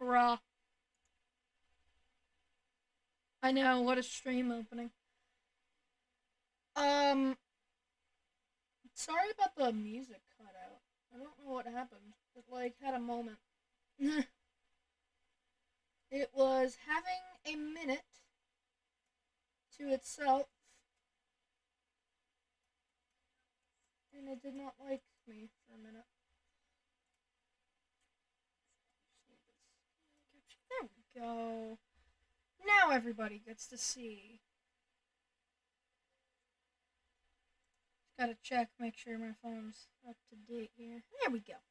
Raw. I know, what a stream opening. Um, sorry about the music cutout. I don't know what happened. It, like, had a moment. It was having a minute to itself, and it did not like me for a minute. There we go. Now everybody gets to see. Just gotta check, make sure my phone's up to date here. There we go.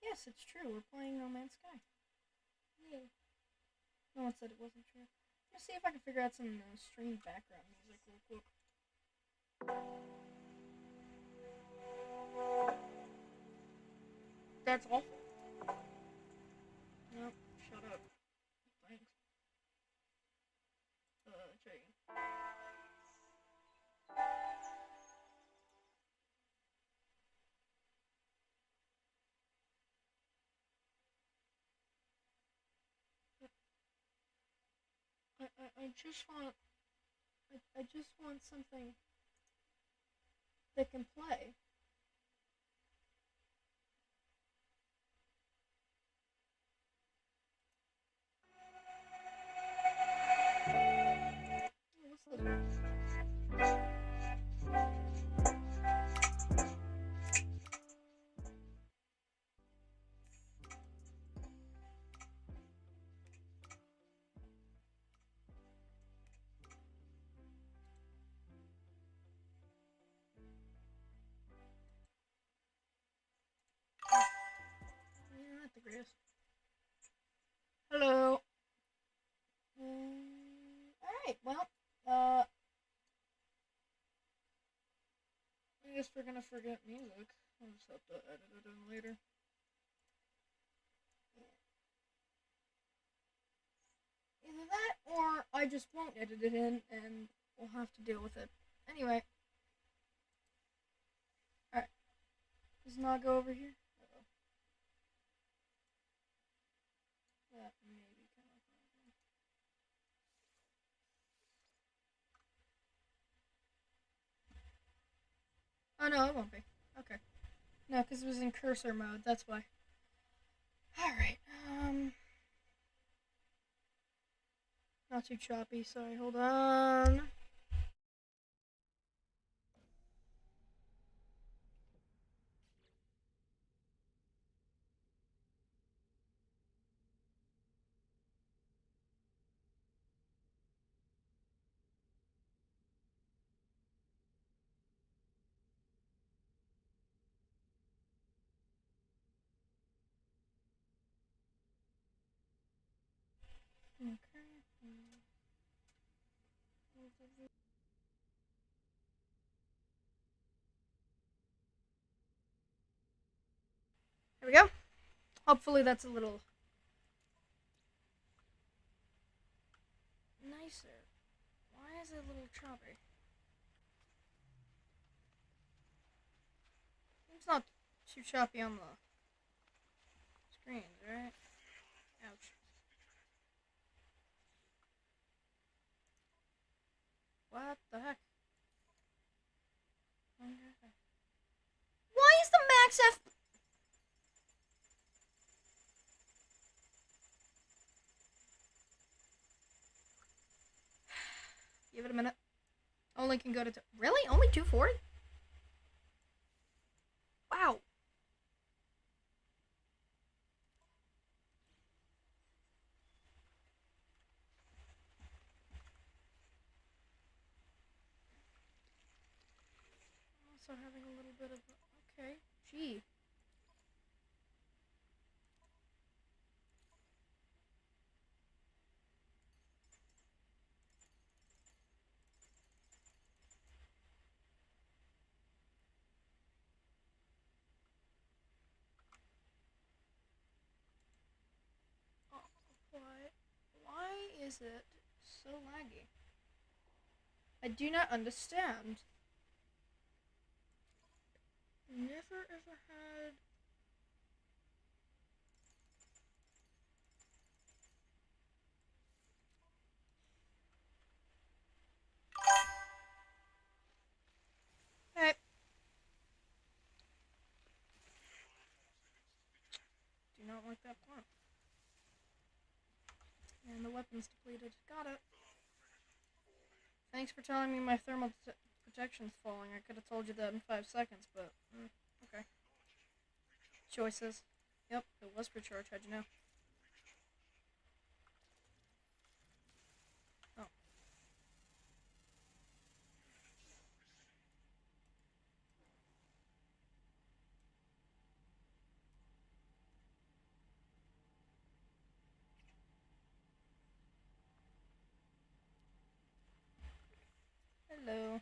Yes, it's true. We're playing No Man's Sky. Yay. No one said it wasn't true. Let's see if I can figure out some stream background music real quick. That's awful. Nope. Shut up. Thanks. Try again. I just want I just want something that can play. What's this? Yeah, not the greatest. Hello. Alright, well, I guess we're gonna forget music. I'll just have to edit it in later. Either that, or I just won't edit it in, and we'll have to deal with it. Anyway, alright. Does not go over here? Uh-oh. That may be kind of a problem. Oh no, it won't be. Okay. No, because it was in cursor mode, that's why. Alright, not too choppy, sorry, hold on. Okay. There we go. Hopefully that's a little nicer. Why is it a little choppy? It's not too choppy on the screens, right? Ouch. What the heck? Why is the max F? Give it a minute. Only can go to really only 240. Wow. Also having a little bit of okay. Gee. Oh, why? Why is it so laggy? I do not understand. Never ever had not like that plant. And the weapon's depleted. Got it. Thanks for telling me my thermal protection's falling. I could have told you that in 5 seconds, but okay. Choices. Yep, it was recharge. How'd you know? Oh. Hello.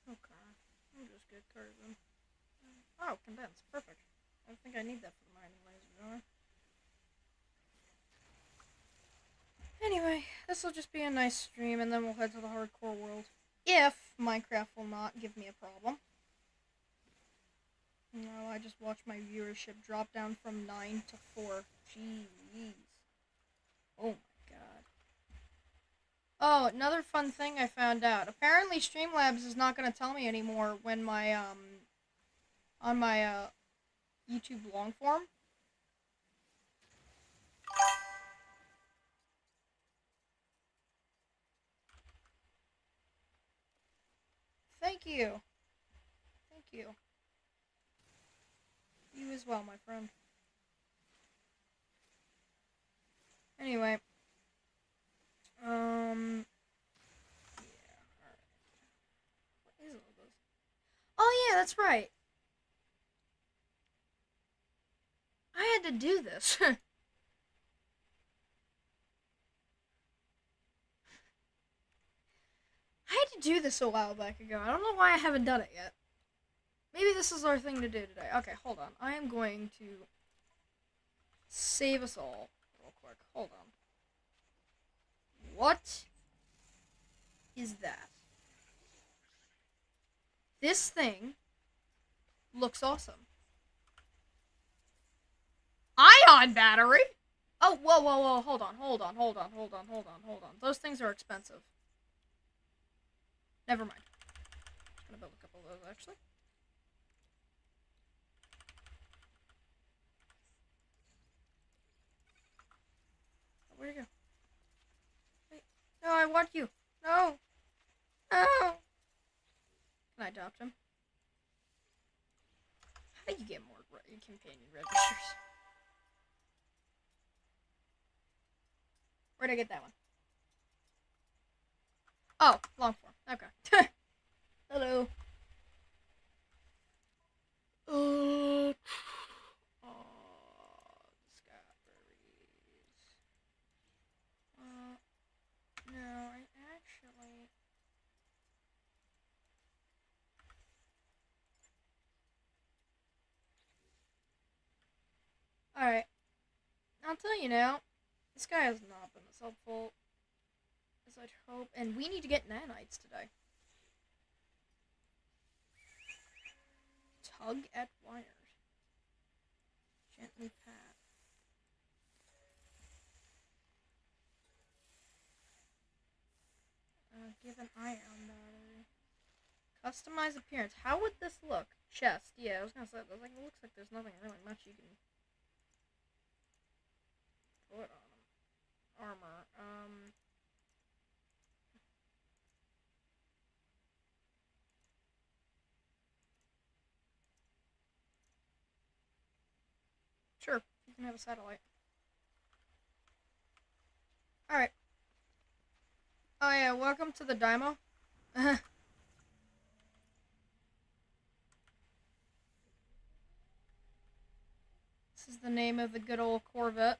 Okay. I'll just get carbon. Oh, condense. Perfect. I think I need that for the mining laser, don't I? Anyway, this will just be a nice stream, and then we'll head to the hardcore world. If Minecraft will not give me a problem. No, I just watched my viewership drop down from 9 to 4. Jeez. Oh my god. Oh, another fun thing I found out. Apparently Streamlabs is not going to tell me anymore when my, on my, YouTube longform. Thank you. Thank you. You as well, my friend. Anyway. Yeah, alright. What is all this? Oh yeah, that's right. I had to do this. I had to do this a while back ago. I don't know why I haven't done it yet. Maybe this is our thing to do today. Okay, hold on. I am going to save us all real quick. Hold on. What is that? This thing looks awesome. Ion battery? Oh, whoa, whoa, whoa. Hold on. Those things are expensive. Never mind. I'm gonna build a couple of those, actually. Where'd he go? Wait. No, I want you. No. No. Can I adopt him? How do you get more companion registers? Where'd I get that one? Oh, long form. Okay. Hello. Oh, Scaberries. No, I actually... Alright. I'll tell you now. This guy has not been as helpful as I'd hope. And we need to get nanites today. Tug at wires. Gently pat. Give an iron battery. Customize appearance. How would this look? Chest. Yeah, I was gonna say, it looks like there's nothing really much you can put on him. Armor. Sure, you can have a satellite. Alright. Oh yeah, welcome to the Dymo. This is the name of the good old Corvette.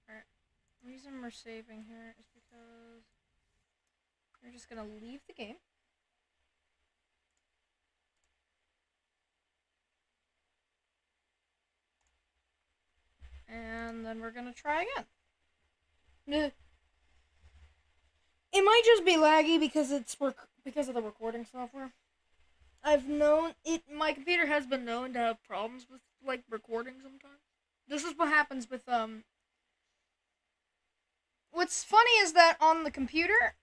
Alright. The reason we're saving here is because we're just gonna leave the game. And then we're gonna try again. It might just be laggy because because of the recording software. I've known it. My computer has been known to have problems with like recording sometimes. This is what happens with What's funny is that on the computer,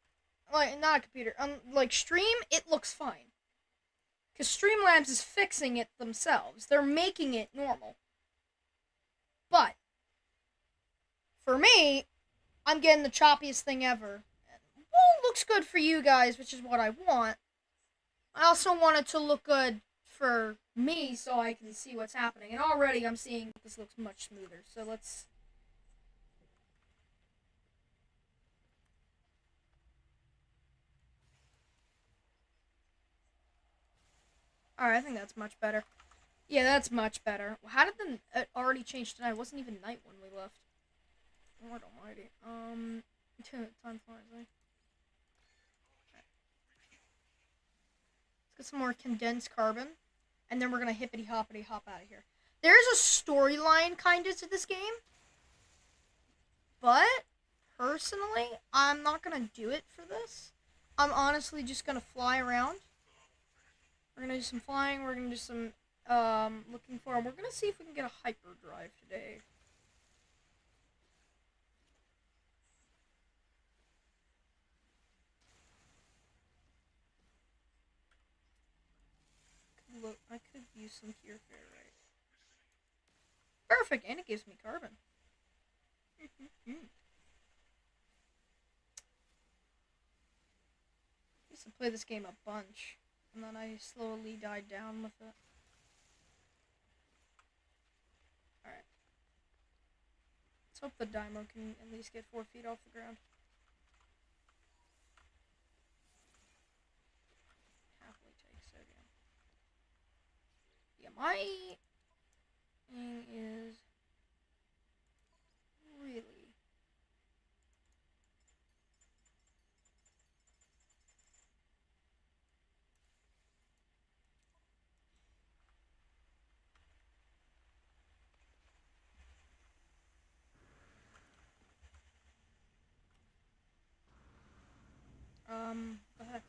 like, not a computer, like, Stream, it looks fine. Because Streamlabs is fixing it themselves. They're making it normal. But, for me, I'm getting the choppiest thing ever. Well, it looks good for you guys, which is what I want. I also want it to look good for me so I can see what's happening. And already I'm seeing this looks much smoother. So let's... Alright, I think that's much better. Yeah, that's much better. How did it already change tonight? It wasn't even night when we left. Lord almighty. Time flies, eh? Let's get some more condensed carbon. And then we're gonna hippity-hoppity hop out of here. There's a storyline, kinda, to this game. But, personally, I'm not gonna do it for this. I'm honestly just gonna fly around. We're gonna do some flying, we're gonna do some, looking for, and we're gonna see if we can get a hyperdrive today. Look, I could use some pure ferrite. Perfect, and it gives me carbon. I used to play this game a bunch, and then I slowly died down with it. Alright. Let's hope the Dymo can at least get 4 feet off the ground. Happily take sodium. Yeah, my thing is really... the heck?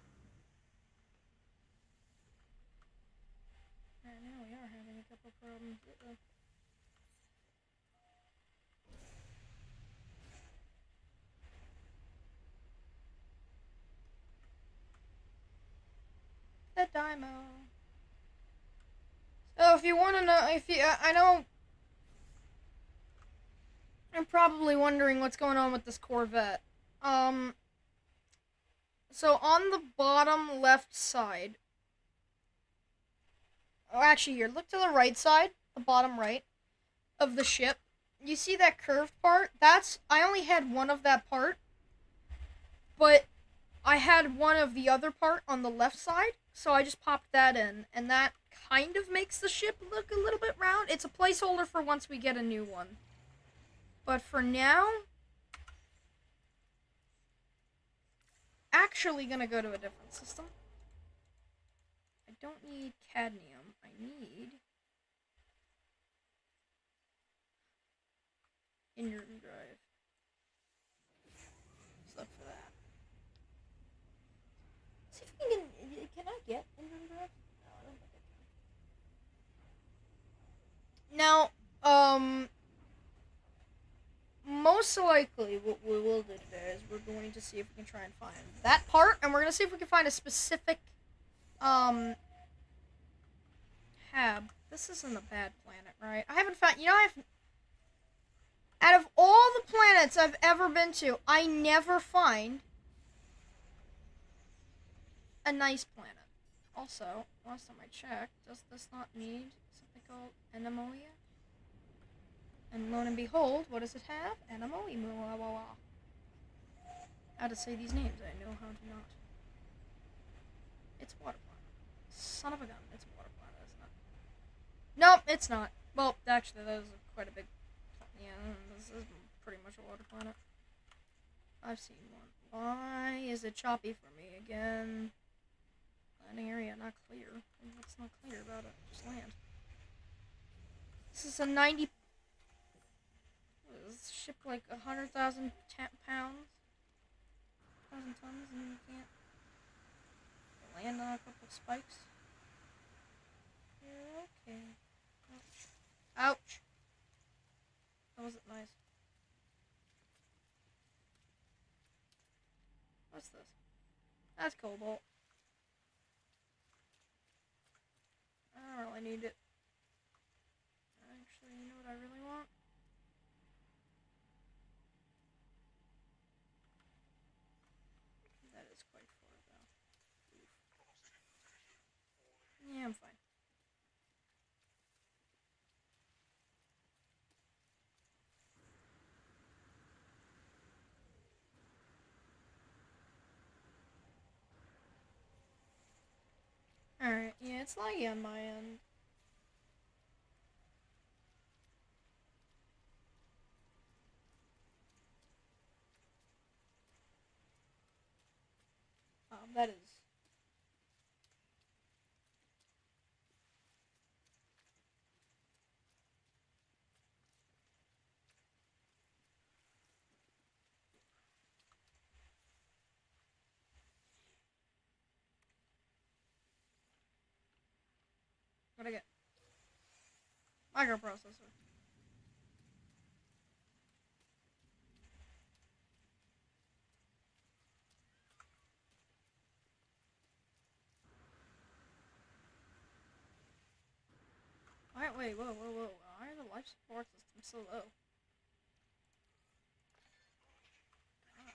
Right now we are having a couple problems with the... Dymo. So if you want to know, I know... I'm probably wondering what's going on with this Corvette. So on the bottom left side, or actually here, look to the right side, the bottom right of the ship. You see that curved part? I only had one of that part, but I had one of the other part on the left side, so I just popped that in, and that kind of makes the ship look a little bit round. It's a placeholder for once we get a new one. But for now, actually gonna go to a different system. I don't need cadmium. I need Inverter drive. Let's look for that. See if we can I get Inverter drive? No, I don't think I can. Now, most likely what we will do today is we're going to see if we can try and find that part, and we're going to see if we can find a specific, hab. This isn't a bad planet, right? I haven't found, out of all the planets I've ever been to, I never find a nice planet. Also, last time I checked, does this not need something called anemoia? And lo and behold, what does it have? Anemoia. How to say these names, I know how to not. It's water planet. Son of a gun, it's water planet, isn't it? Nope, it's not. Well, actually, that is quite a big... Yeah, this is pretty much a water planet. I've seen one. Why is it choppy for me again? Landing area not clear. What's not clear about it? Just land. This is a 90... This ship like 100,000 pounds? 1,000 tons, and you can't land on a couple spikes? You're okay. Ouch. Ouch! That wasn't nice. What's this? That's cobalt. I don't really need it. Actually, you know what I really want? That is quite far, though. Oof. Yeah, I'm fine. Alright, yeah, it's laggy on my end. That is... What'd I get? Microprocessor. Wait, whoa. Why are the life support systems so low? God.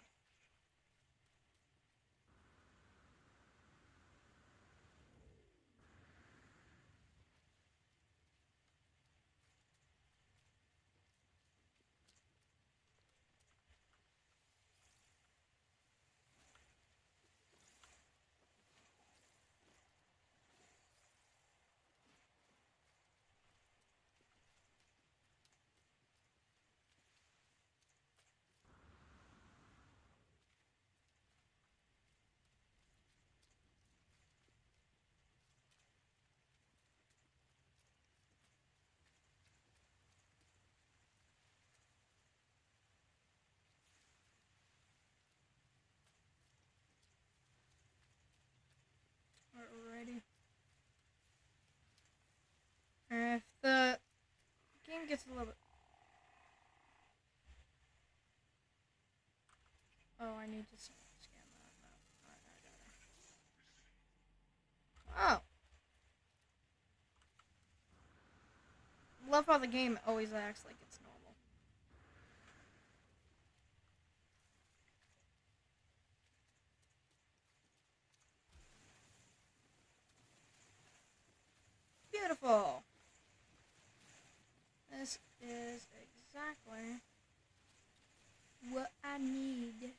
Alrighty. If the game gets a little bit... Oh, I need to scan that. No. Alright, I got it. Oh! Love how the game always acts like it's normal. Beautiful! This is exactly what I need.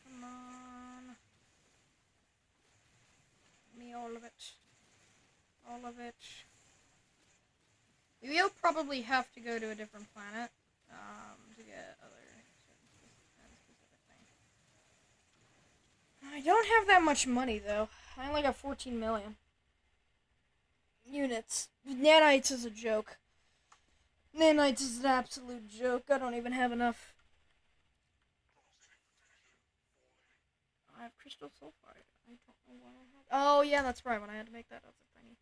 Come on. Give me all of it. All of it. We'll probably have to go to a different planet to get other specific things. I don't have that much money though. I only got 14 million units. Nanites is a joke. Nanites is an absolute joke. I don't even have enough. I have crystal sulfide. I don't know why I have. Oh yeah, that's right. When I had to make that, I was like, I need.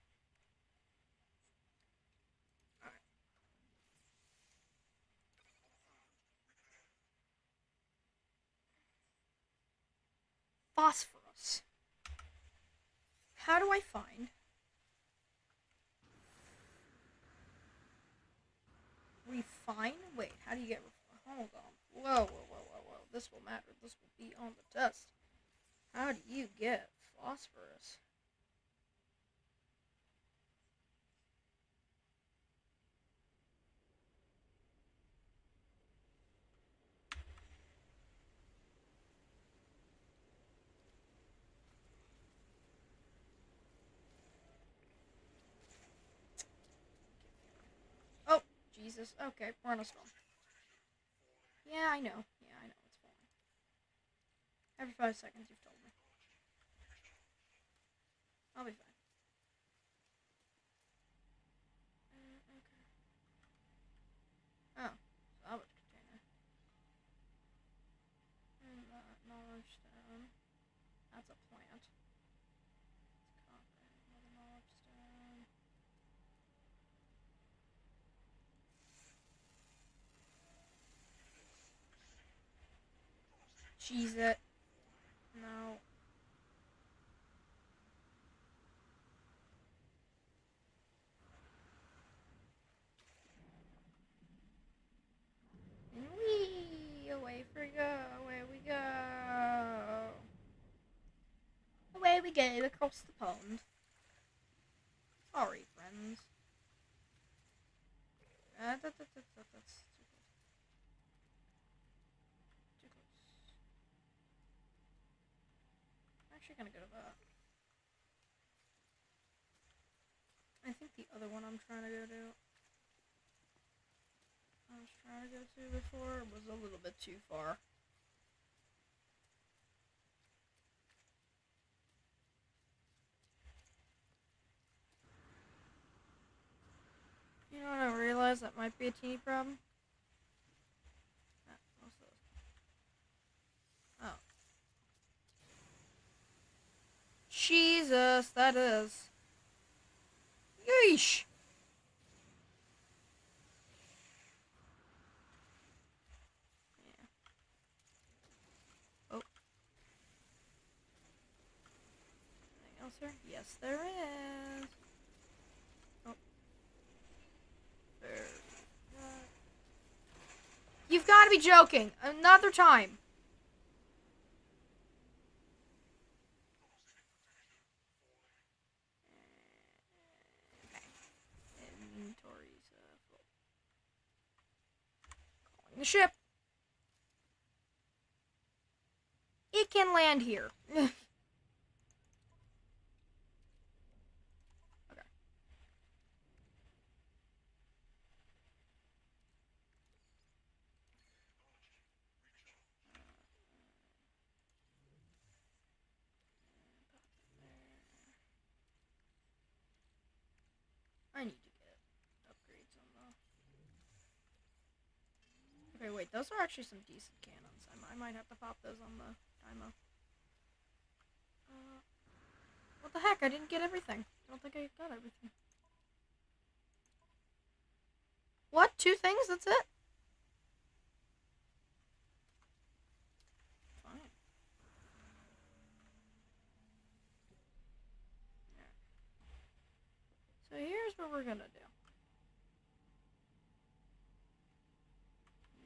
Alright. Phosphorus. How do I find? Refine? Wait, how do you get? Hold on. Whoa. This will matter. This will be on the test. How do you get phosphorus? Oh, Jesus. Okay, we're on a storm. Yeah, I know. It's falling. Every 5 seconds, you've told me. I'll be fine. Okay. Oh, salvage container. And knowledge stone. That's a plant. It's copper. Another knowledge stone. Cheese it. No. And wee! Away we go. Away we go. Away we go across the pond. Sorry, friends. That's too close. Too close. I'm actually gonna go to that. I think the other one I'm trying to go to. I was trying to go to before was a little bit too far. You know what I realized that might be a teeny problem? What's this? Oh. Jesus, that is. Yeesh! Yeah. Oh. Anything else here? Yes, there is. Oh. There's that. You've got to be joking! Another time! Inventory's full. Calling the ship. It can land here. Okay. I need to get upgrades on the... Okay, wait, those are actually some decent cannons. I might have to pop those on the Dymo. What the heck? I didn't get everything. I don't think I got everything. What? 2 things? That's it? Fine. Yeah. So here's what we're gonna do.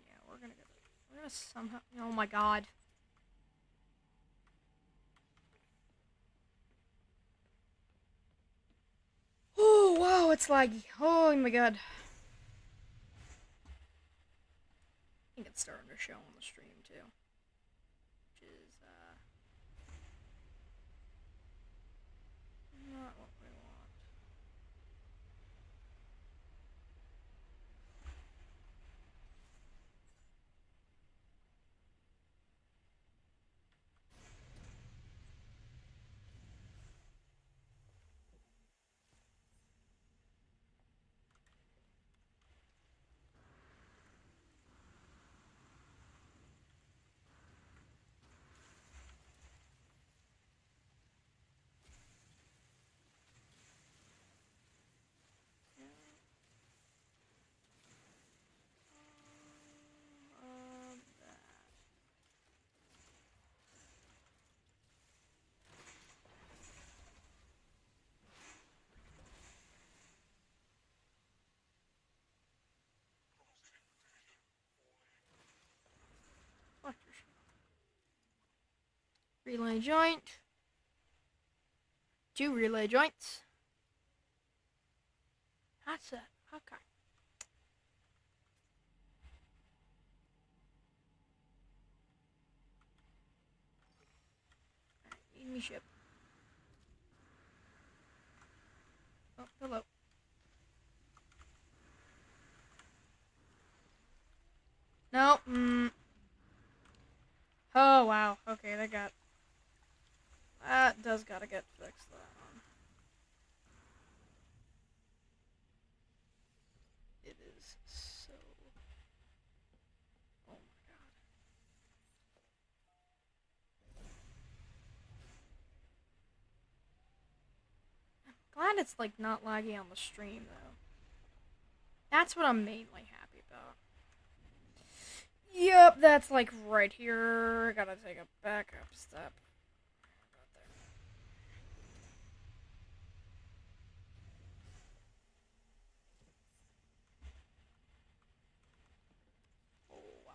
Yeah, we're gonna somehow... Oh my god. Oh, wow, it's laggy. Oh my god. I think it's starting to show on the stream, too. Which is, not what we want. That. Collector ship. Relay joint. 2 relay joints. That's it. Okay. Alright, need me ship. Oh, hello. No. Oh, wow. Okay, that does gotta get fixed, that one. is so... Oh my god. Glad it's, like, not laggy on the stream, though. That's what I'm mainly happy about. Yep, that's, like, right here. Gotta take a backup step. Oh, wow.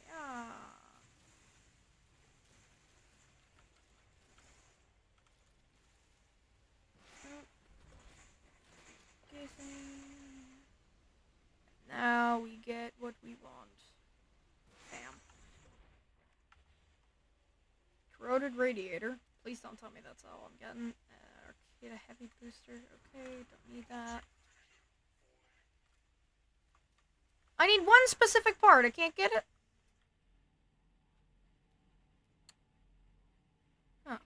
Yeah. Now we get what we want. Bam. Corroded radiator. Please don't tell me that's all I'm getting. Get a heavy booster. Okay, don't need that. I need one specific part. I can't get it. Oh.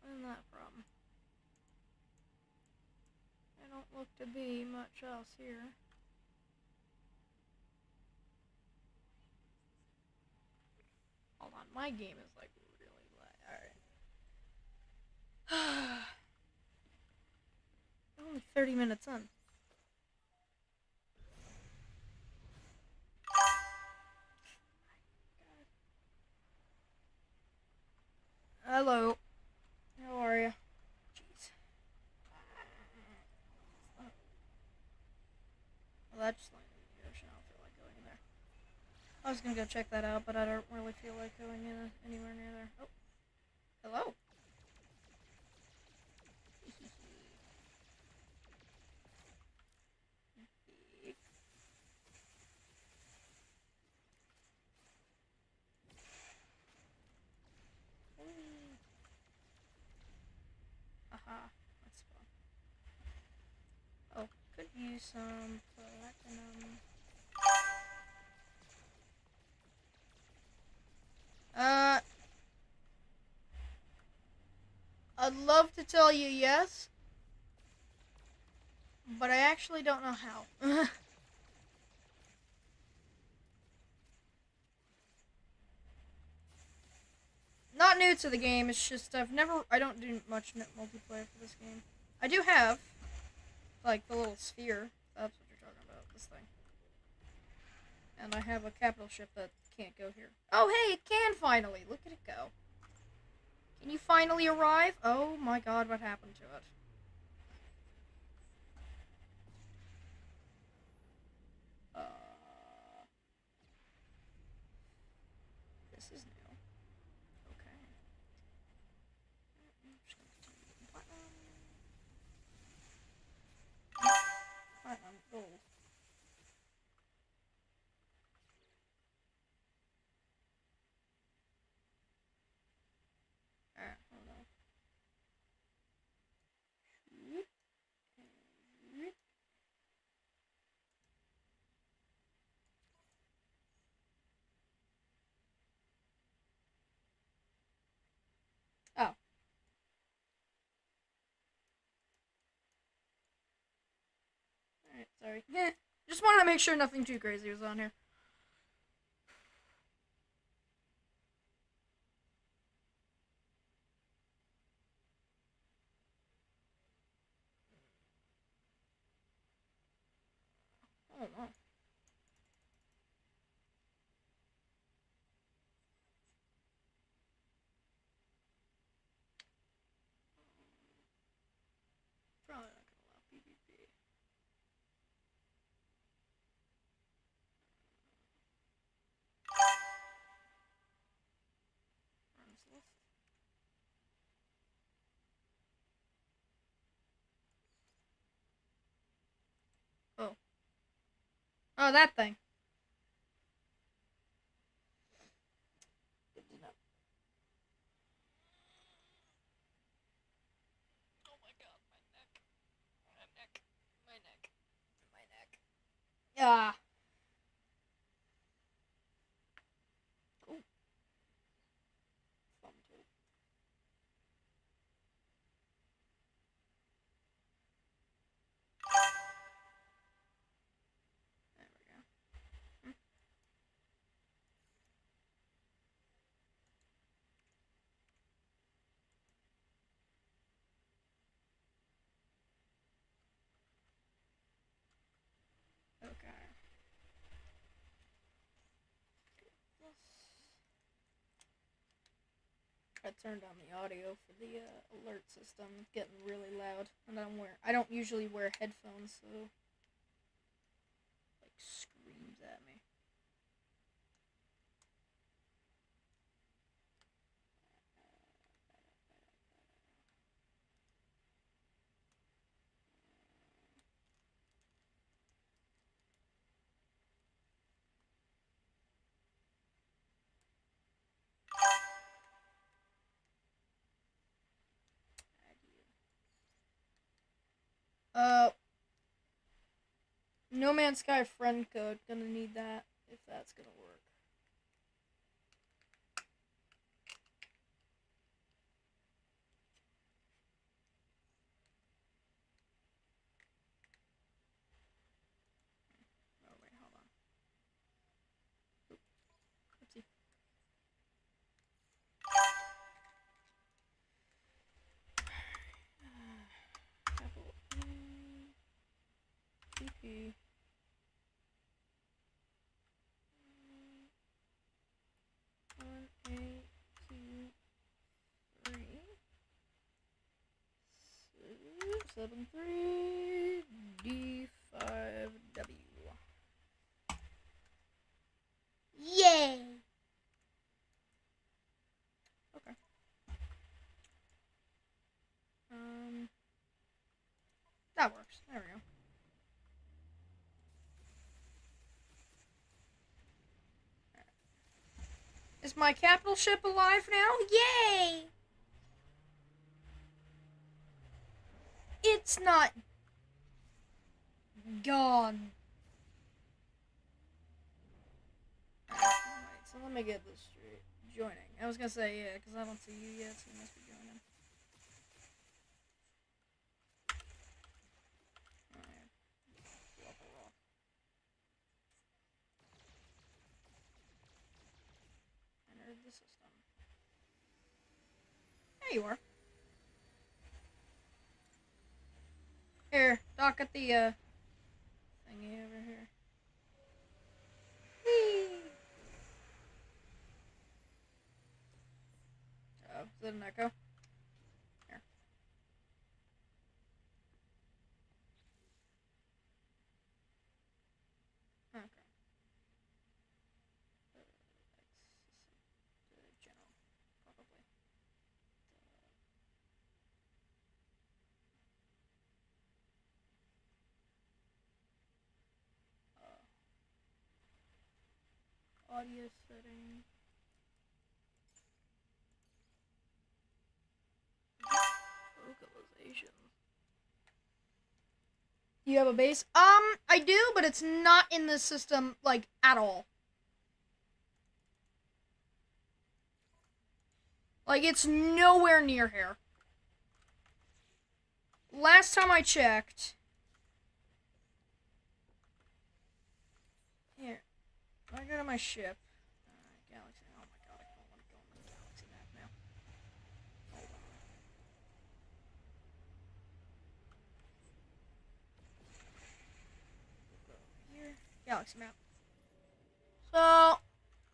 Isn't that a problem? I don't look to be much else here. Hold on, my game is like really lag. Alright. Only 30 minutes in. Hello. How are you? Jeez. Well, that just landed in the ocean. I don't feel like going in there. I was gonna go check that out, but I don't really feel like going in anywhere near there. Oh. Hello. Aha. That's fun. Oh, could use some platinum. I'd love to tell you yes, but I actually don't know how. Not new to the game, it's just I don't do much multiplayer for this game. I do have, like, the little sphere, that's what you're talking about, this thing. And I have a capital ship that can't go here. Oh, hey, it can finally! Look at it go. Can you finally arrive? Oh my god, what happened to it? This is new. Okay. I'm just gonna continue platinum, gold. Alright, hold on. Oh. Alright, sorry. Just wanted to make sure nothing too crazy was on here. Oh no. Probably not gonna allow PvP. Friends list. Oh. Oh, that thing. Good to know. Oh my god, my neck. My neck. My neck. My neck. Yeah. Oh. Thumbed. I turned on the audio for the alert system. It's getting really loud, and I don't usually wear headphones, so like screams at me. Uh, No Man's Sky friend code. Gonna need that if that's gonna work. Oh wait, hold on. Oopsie. Capital PP. 1, 8, 2, 3, 7, 3, D5W. Yay! Okay. That works. There we go. Is my capital ship alive now? Yay! It's not gone. Wait, so let me get this straight. Joining. I was gonna say, yeah, because I don't see you yet, so you must be joining. Enter the system. There you are. Here, dock at the, thingy over here. Whee! Oh, is that an echo? Here. Okay. General, probably. Audio setting. Vocalization. You have a base? I do, but it's not in the system, like, at all. Like, it's nowhere near here. Last time I checked... Here. I go to my ship. Galaxy. Oh my god, I don't want to go on the Galaxy map now. Hold on. Here. Galaxy map. So,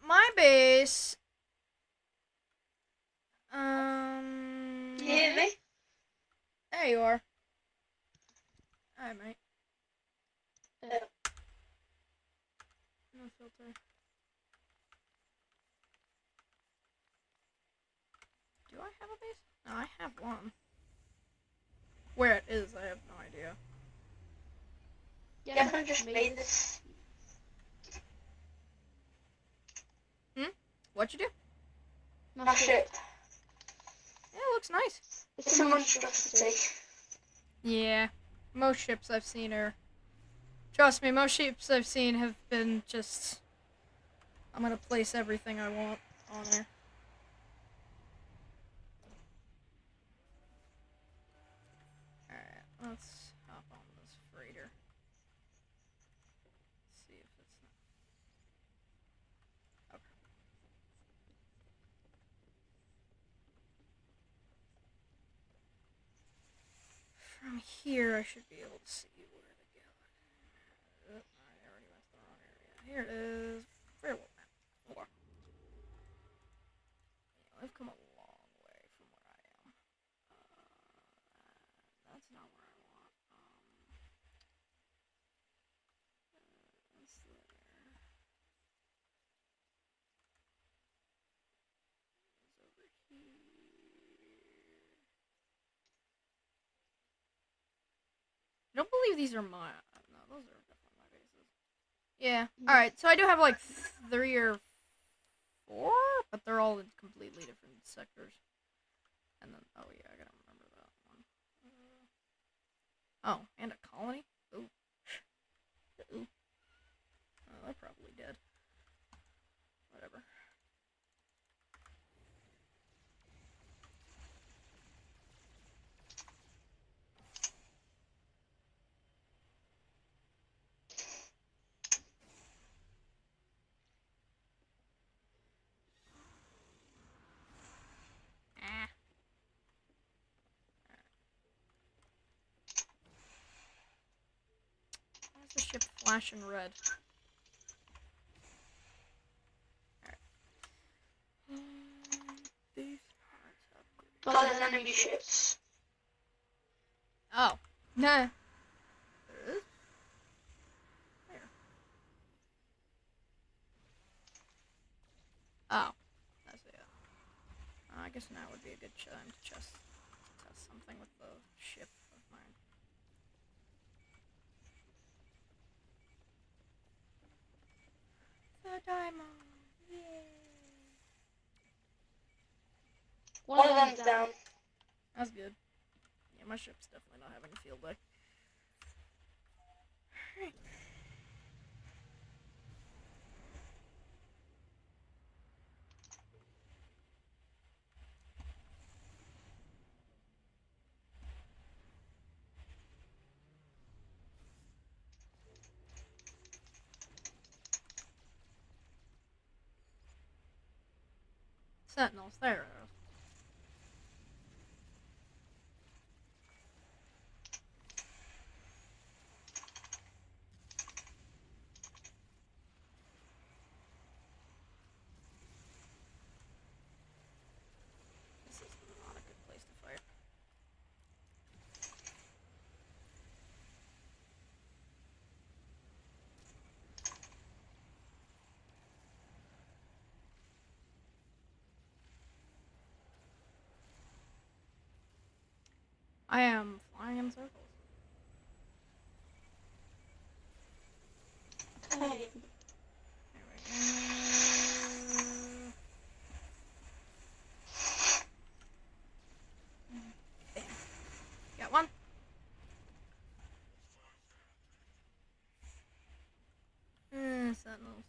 my base... You hear me? There you are. Hi, mate. No filter. Do I have a base? No, I have one. Where it is, I have no idea. Yeah, I just made this. What'd you do? My ship. Yeah, it looks nice. It's a monstrosity. Yeah. Most ships I've seen are... Trust me, most ships I've seen have been just... I'm gonna place everything I want on there. Alright, let's hop on this freighter. See if it's not... Okay. From here, I should be able to see where to go. I already went to the wrong area. Here it is. Very well. Okay. Yeah, I've come a long way. Almost there. It's over here. I don't believe these are my. No, those are definitely my bases. Yeah. Alright, so I do have like 3 or 4, but they're all in completely different sectors. And then, oh yeah, I gotta remember that one. Oh, and a colony? Ooh. Ooh. Oh, they're probably dead. Whatever. Ah. Why is the ship flashing red? These parts upgrade. But there's enemy ships. Oh. Nah. There is? Where? Oh. I see it. I guess now would be a good time to test something with the ship of mine. The diamond! Yay! One of them's down. That's good. Yeah, my ship's definitely not having a field day. Alright. Sentinels, there. This is not a good place to fight. I am flying in circles. Hey. There we go. Bam. Got one. Sentinel.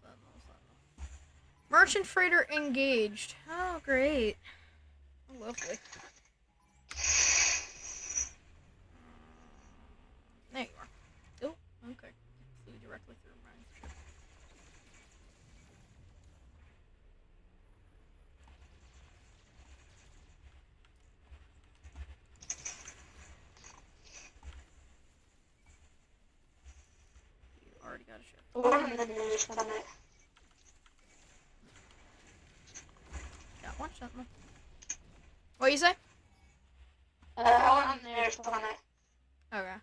Merchant freighter engaged. Oh, great. Oh, lovely. There you are. Oh, okay. Flew directly through my ship. You already got a ship. One of them is planet. Got one sentinel. What you say? I went on the nearest planet. Okay.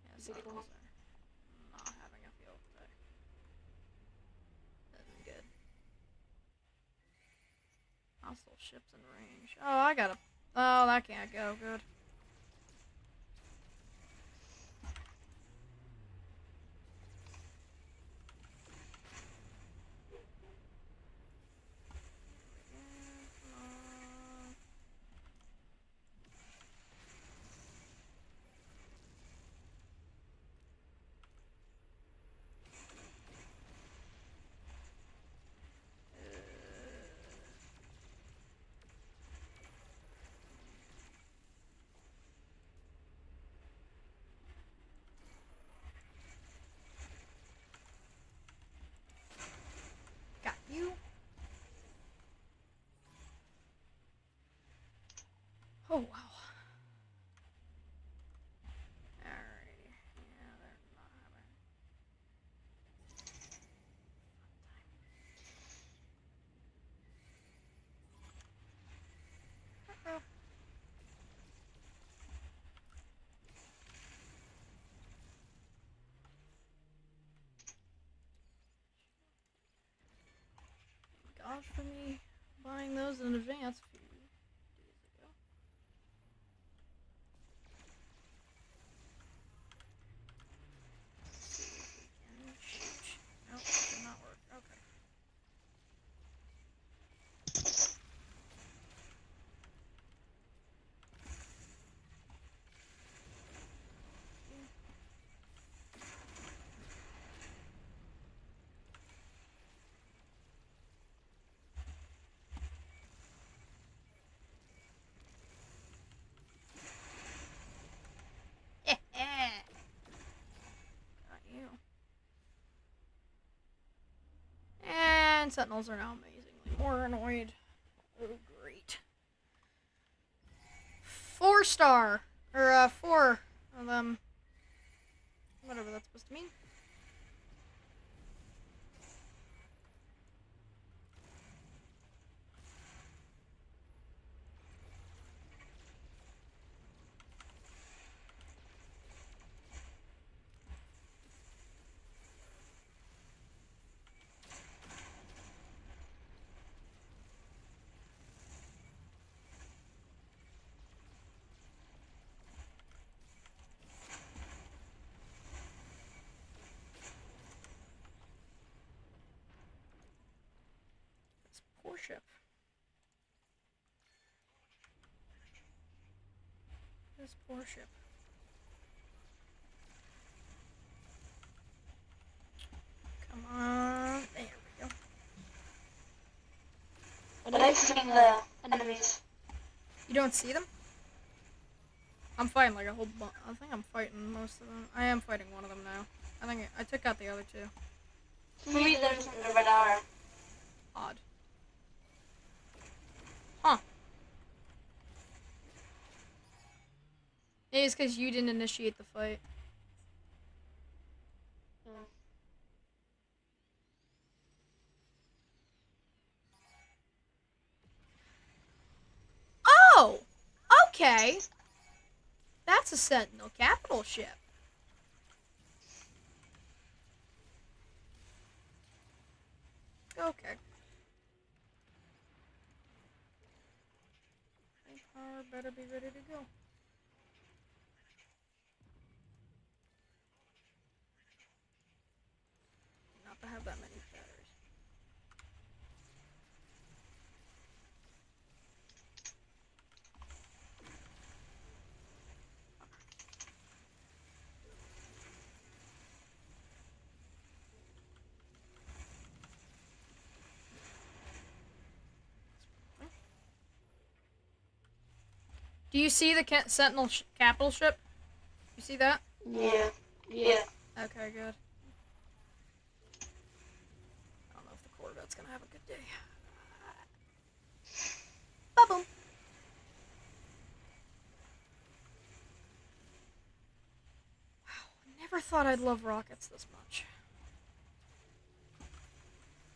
Yeah, sentinels are not having a field day. Isn't good. Hostile ships in range. Oh, I got a. Oh, that can't go good. vouch for me buying those in advance a few days ago. No, it did not work. Okay. Got you. And sentinels are now amazingly more annoyed. Oh, great. 4-star. Or, 4 of them. Whatever that's supposed to mean. This poor ship. This poor ship. Come on. There we go. But I see the enemies. You don't see them? I'm fighting like a whole bunch. I think I'm fighting most of them. I am fighting one of them now. I think I took out the other two. For me, there's a red arrow. Odd. Huh. Maybe it's because you didn't initiate the fight. Oh! Okay! That's a Sentinel capital ship. Okay. Power better be ready to go. Not to have that many batteries. Do you see the Sentinel capital ship? You see that? Yeah. Yeah. Okay, good. I don't know if the Corvette's gonna have a good day. Ba-boom. Wow, I never thought I'd love rockets this much.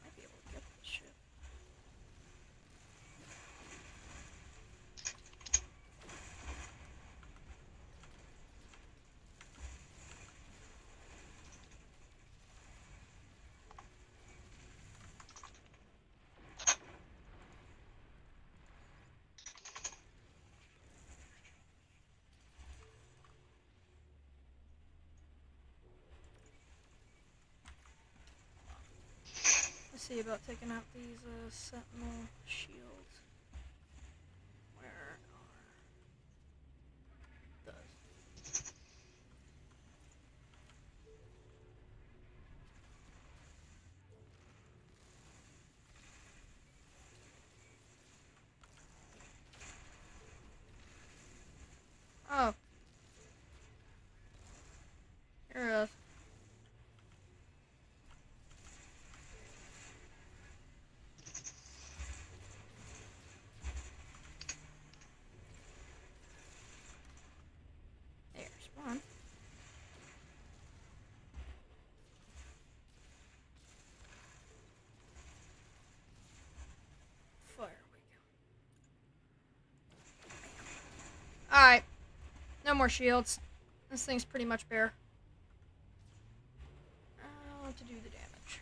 Might be able to get this ship. See about taking out these Sentinel shields. Where are those? Oh. Here it is. There's one. Fire we go. Alright. No more shields. This thing's pretty much bare. I want to do the damage.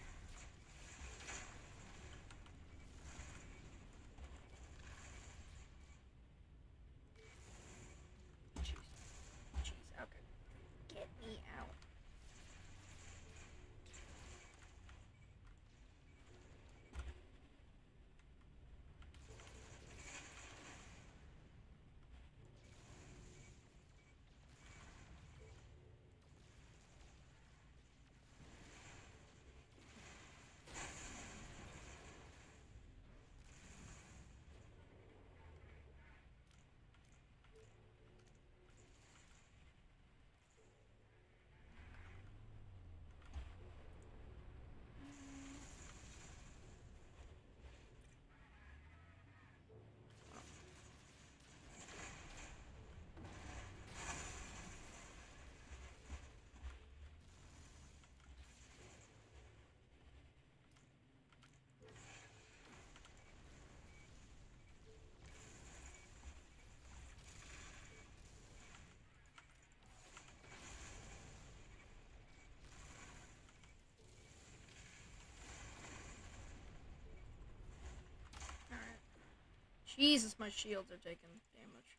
Jesus, my shields are taking damage.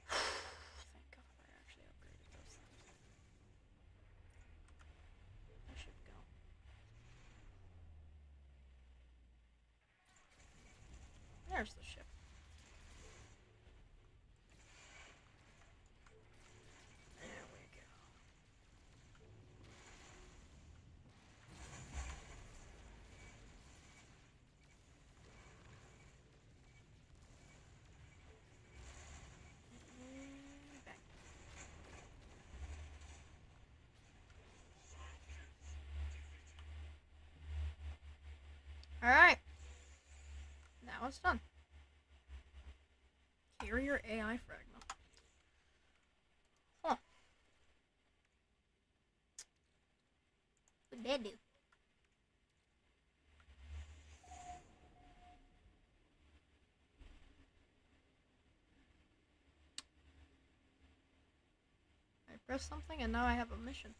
Thank God I actually upgraded those things. I should go. There's the ship. There we go. Bang. Alright. Now it's done. Carrier AI fragment. Huh. What did that do? I pressed something and now I have a mission.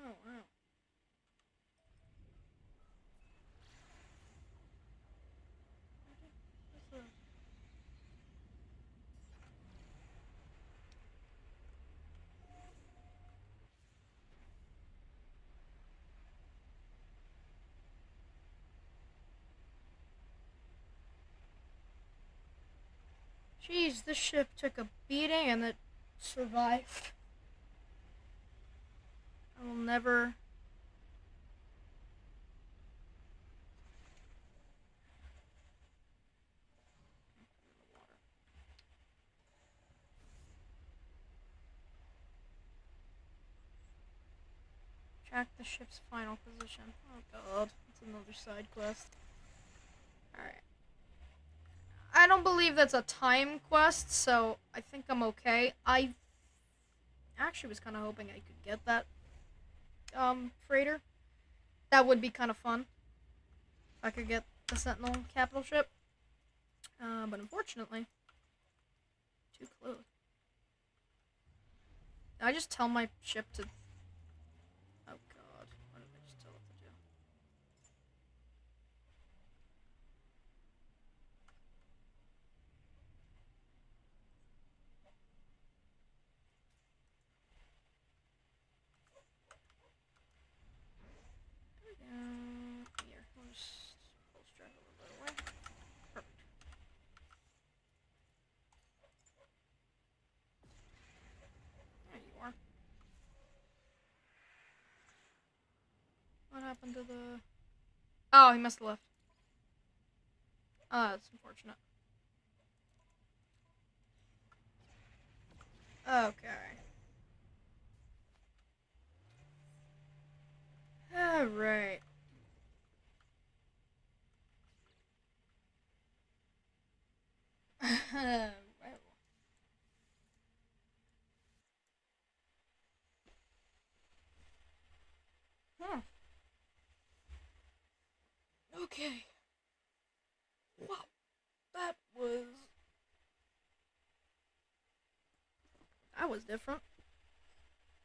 Oh, wow. What's a... Jeez, this ship took a beating and it survived. I will never... Track the ship's final position. Oh god, it's another side quest. Alright. I don't believe that's a time quest, so I think I'm okay. I actually was kind of hoping I could get that freighter. That would be kind of fun. If I could get the Sentinel capital ship. But unfortunately, too close. Did I just tell my ship to... Oh god, what did I just tell it to do? Here, we'll just pulse drive a little bit away. Perfect. There you are. What happened to the... Oh, he must have left. Oh, that's unfortunate. Okay. Alright. Well. Huh. Okay. Wow. That was different.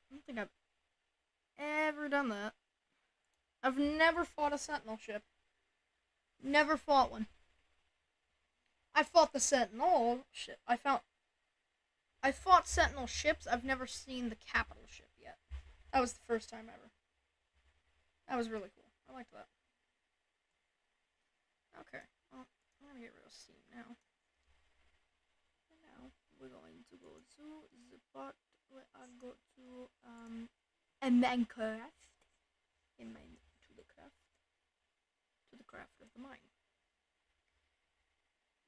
I don't think I've ever done that. I've never fought a Sentinel ship. Never fought one. I fought the Sentinel ship. I fought Sentinel ships. I've never seen the capital ship yet. That was the first time ever. That was really cool. I liked that. Okay. Well, I'm gonna get rid of Steam now. And now we're going to go to the part where I go to a Minecraft. To the craft of the mine.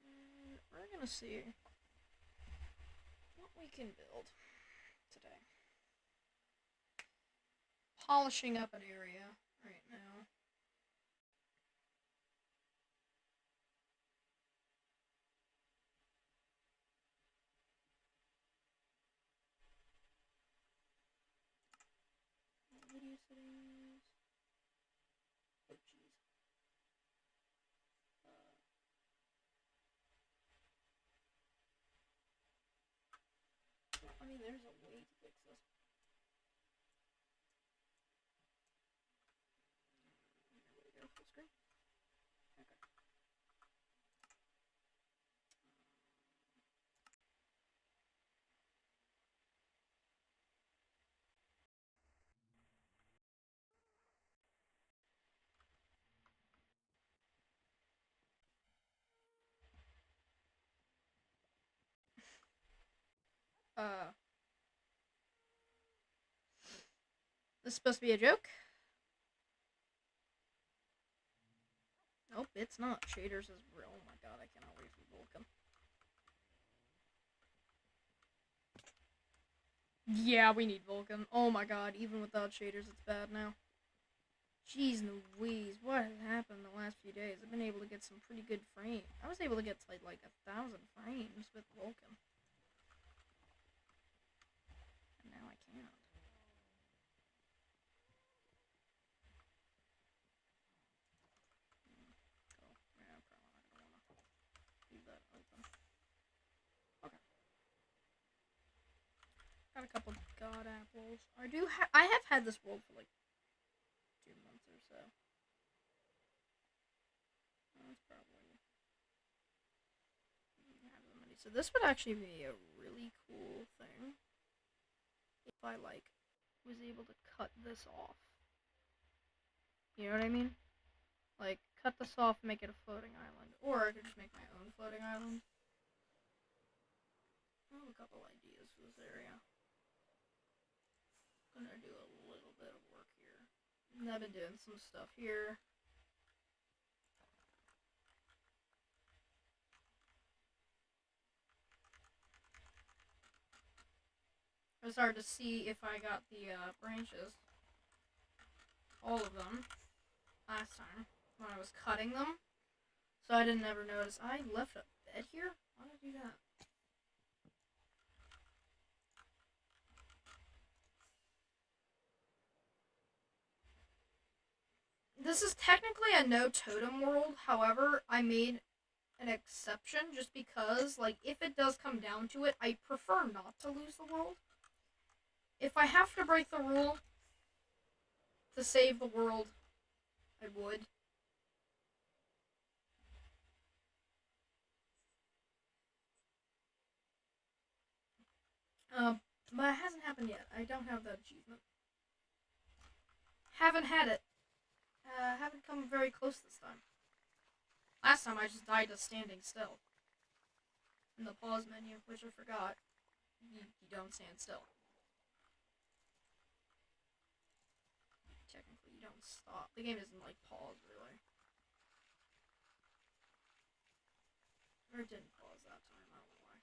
And we're gonna see what we can build today. Polishing up an area right now. Video settings. Oh jeez. there's a way to fix this. There we go, full screen. Okay. This is supposed to be a joke? Nope, it's not. Shaders is real. Oh my god, I cannot wait for Vulkan. Yeah, we need Vulkan. Oh my god, even without shaders, it's bad now. Jeez Louise, what has happened the last few days? I've been able to get some pretty good frames. I was able to get like 1,000 frames with Vulkan. And now I can't. Yeah, I'm probably not gonna wanna leave that open. Okay. Got a couple god apples. I have had this world for like 2 months or so. That's probably have so many. So this would actually be a really cool thing if I was able to cut this off. You know what I mean? Like cut this off, make it a floating island, or I could just make my own floating island. I have a couple ideas for this area. I'm gonna do a little bit of work here. And I've been doing some stuff here. It was hard to see if I got the branches, all of them, last time when I was cutting them. So I didn't ever notice. I left a bed here? Why did I do that? This is technically a no totem world. However, I made an exception just because, if it does come down to it, I prefer not to lose the world. If I have to break the rule to save the world, I would. But it hasn't happened yet. I don't have that achievement. Haven't had it. Haven't come very close this time. Last time I just died to standing still. In the pause menu, which I forgot. You don't stand still. Technically, you don't stop. The game isn't pause, really. Or it didn't pause that time, I don't know why.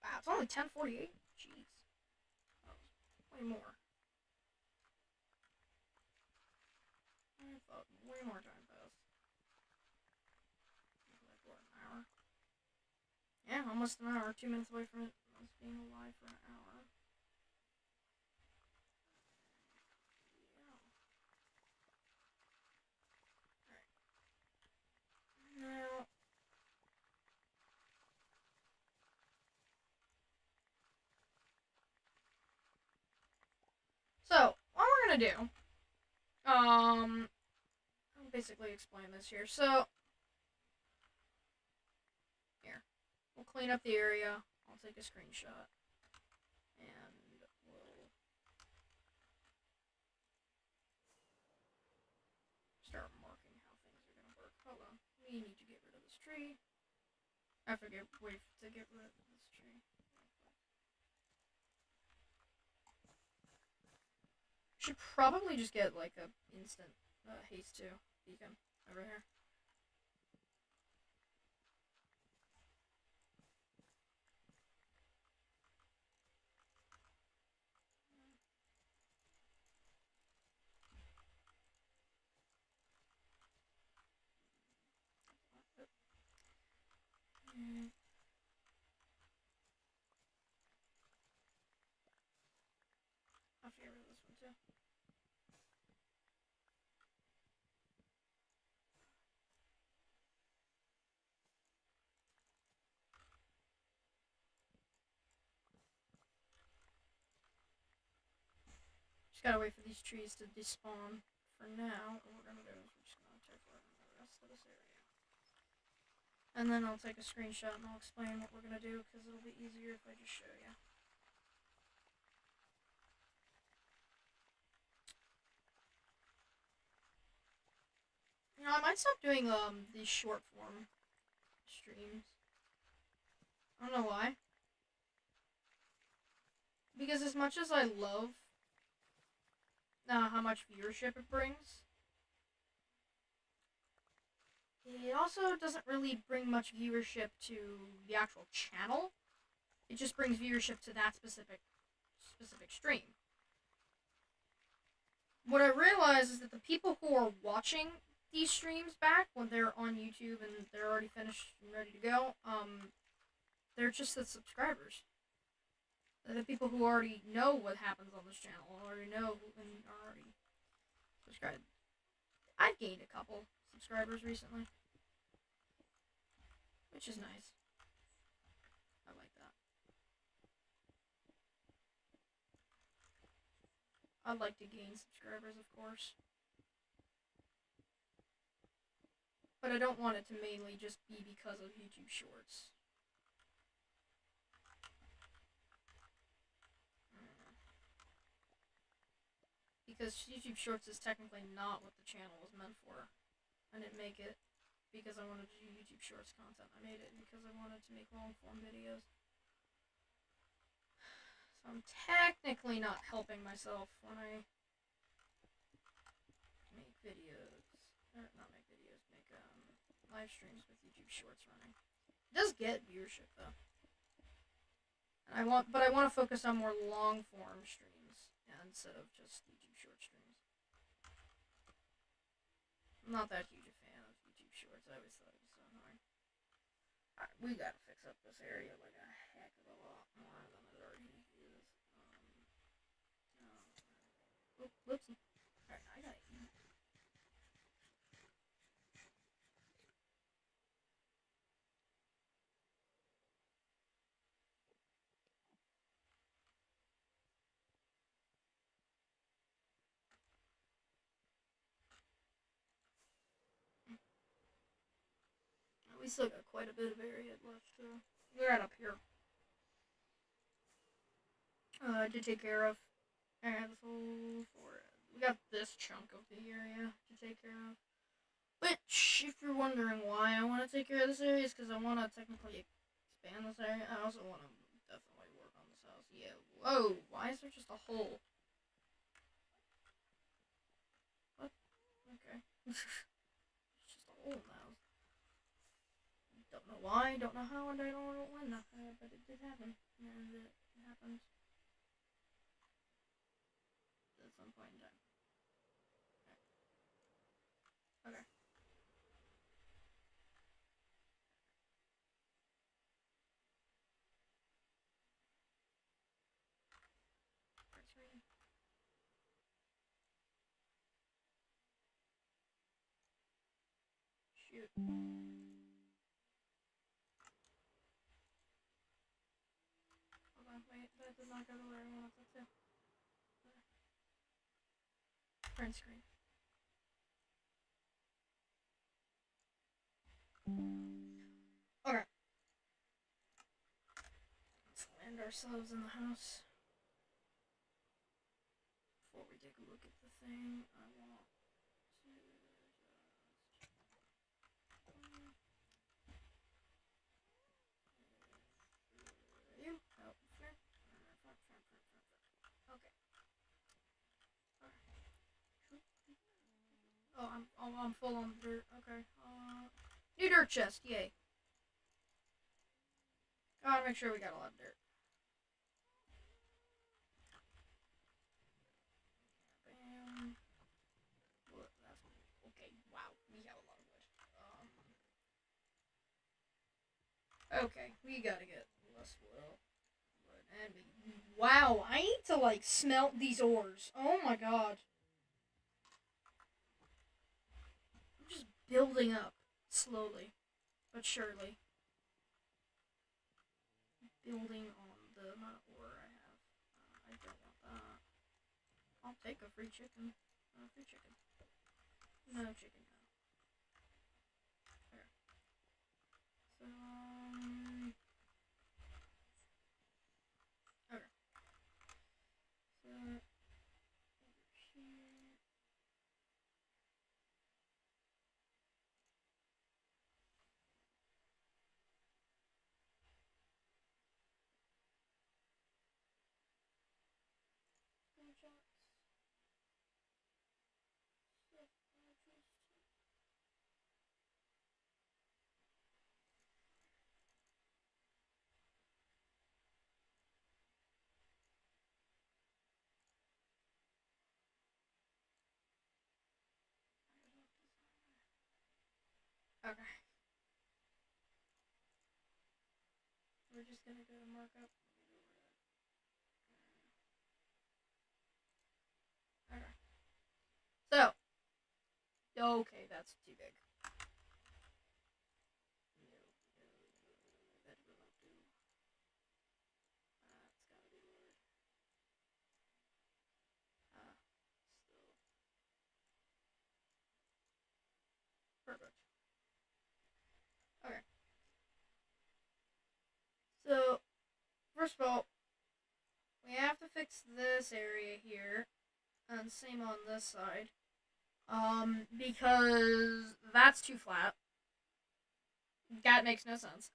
Wow, it's only 10:48. Jeez, that was way more. I thought way more time passed. What, an hour? Yeah, almost an hour. 2 minutes away from it. Us being alive for an hour. Yeah. Alright. Now. So, what we're gonna do, I'll basically explain this here. So, here, we'll clean up the area. I'll take a screenshot, and we'll start marking how things are gonna work. Hold on, we need to get rid of this tree. I forget, wait to get rid of this tree. Should probably just get like a instant haste 2 beacon over here. I'll get rid of this one too. Just gotta wait for these trees to despawn for now. What we're gonna do is we're just gonna check for the rest of this area. And then I'll take a screenshot and I'll explain what we're gonna do because it'll be easier if I just show you. You know, I might stop doing these short form streams. I don't know why. Because as much as I love how much viewership it brings, it also doesn't really bring much viewership to the actual channel. It just brings viewership to that specific stream. What I realize is that the people who are watching these streams back when they're on YouTube and they're already finished and ready to go, they're just the subscribers. They're the people who already know what happens on this channel, already know and are already subscribed. I've gained a couple subscribers recently, which is nice. I like that. I'd like to gain subscribers, of course. But I don't want it to mainly just be because of YouTube Shorts. Because YouTube Shorts is technically not what the channel was meant for. I didn't make it because I wanted to do YouTube Shorts content. I made it because I wanted to make long-form videos. So I'm technically not helping myself when I make videos. Or not make videos, make live streams with YouTube Shorts running. It does get viewership though. And I want to focus on more long-form streams instead of just YouTube Short streams. I'm not that huge a fan of YouTube Shorts. I always thought it was so annoying. Alright, we gotta fix up this area like a heck of a lot more than it already is. Whoopsie. Alright, I gotta eat. We still got quite a bit of area left. We're right up here. To take care of. And this whole forest. We got this chunk of the area to take care of. Which, if you're wondering why I want to take care of this area, is because I want to technically expand this area. I also want to definitely work on this house. Yeah. Whoa. Why is there just a hole? What? Okay. It's just a hole now. Don't know why, don't know how, and I don't know when, but it did happen, and it happened at some point in time. Okay. Shoot. Hold on, wait, that did not go to where I wanted it to. Print screen. Okay. Let's land ourselves in the house. Before we take a look at the thing, I want to you. Oh, fair. Okay. Alright. I'm full on dirt. Okay. New dirt chest. Yay. Gotta make sure we got a lot of dirt. Bam. Wood. That's okay. Wow, we have a lot of wood. Okay, we gotta get less wood. And wow, I need to like smelt these ores. Oh my god. I'm just building up slowly but surely. Building on the amount of ore I have. I don't want that. I'll take a free chicken. Free chicken. No chicken now. Okay. So, okay. So, over here. Gunshots. Okay. We're just gonna go to markup. Okay. So. Okay, that's too big. No, that will not do. It's gotta be lowered. Still. Perfect. Okay. So, first of all, we have to fix this area here, and same on this side. Because that's too flat. That makes no sense.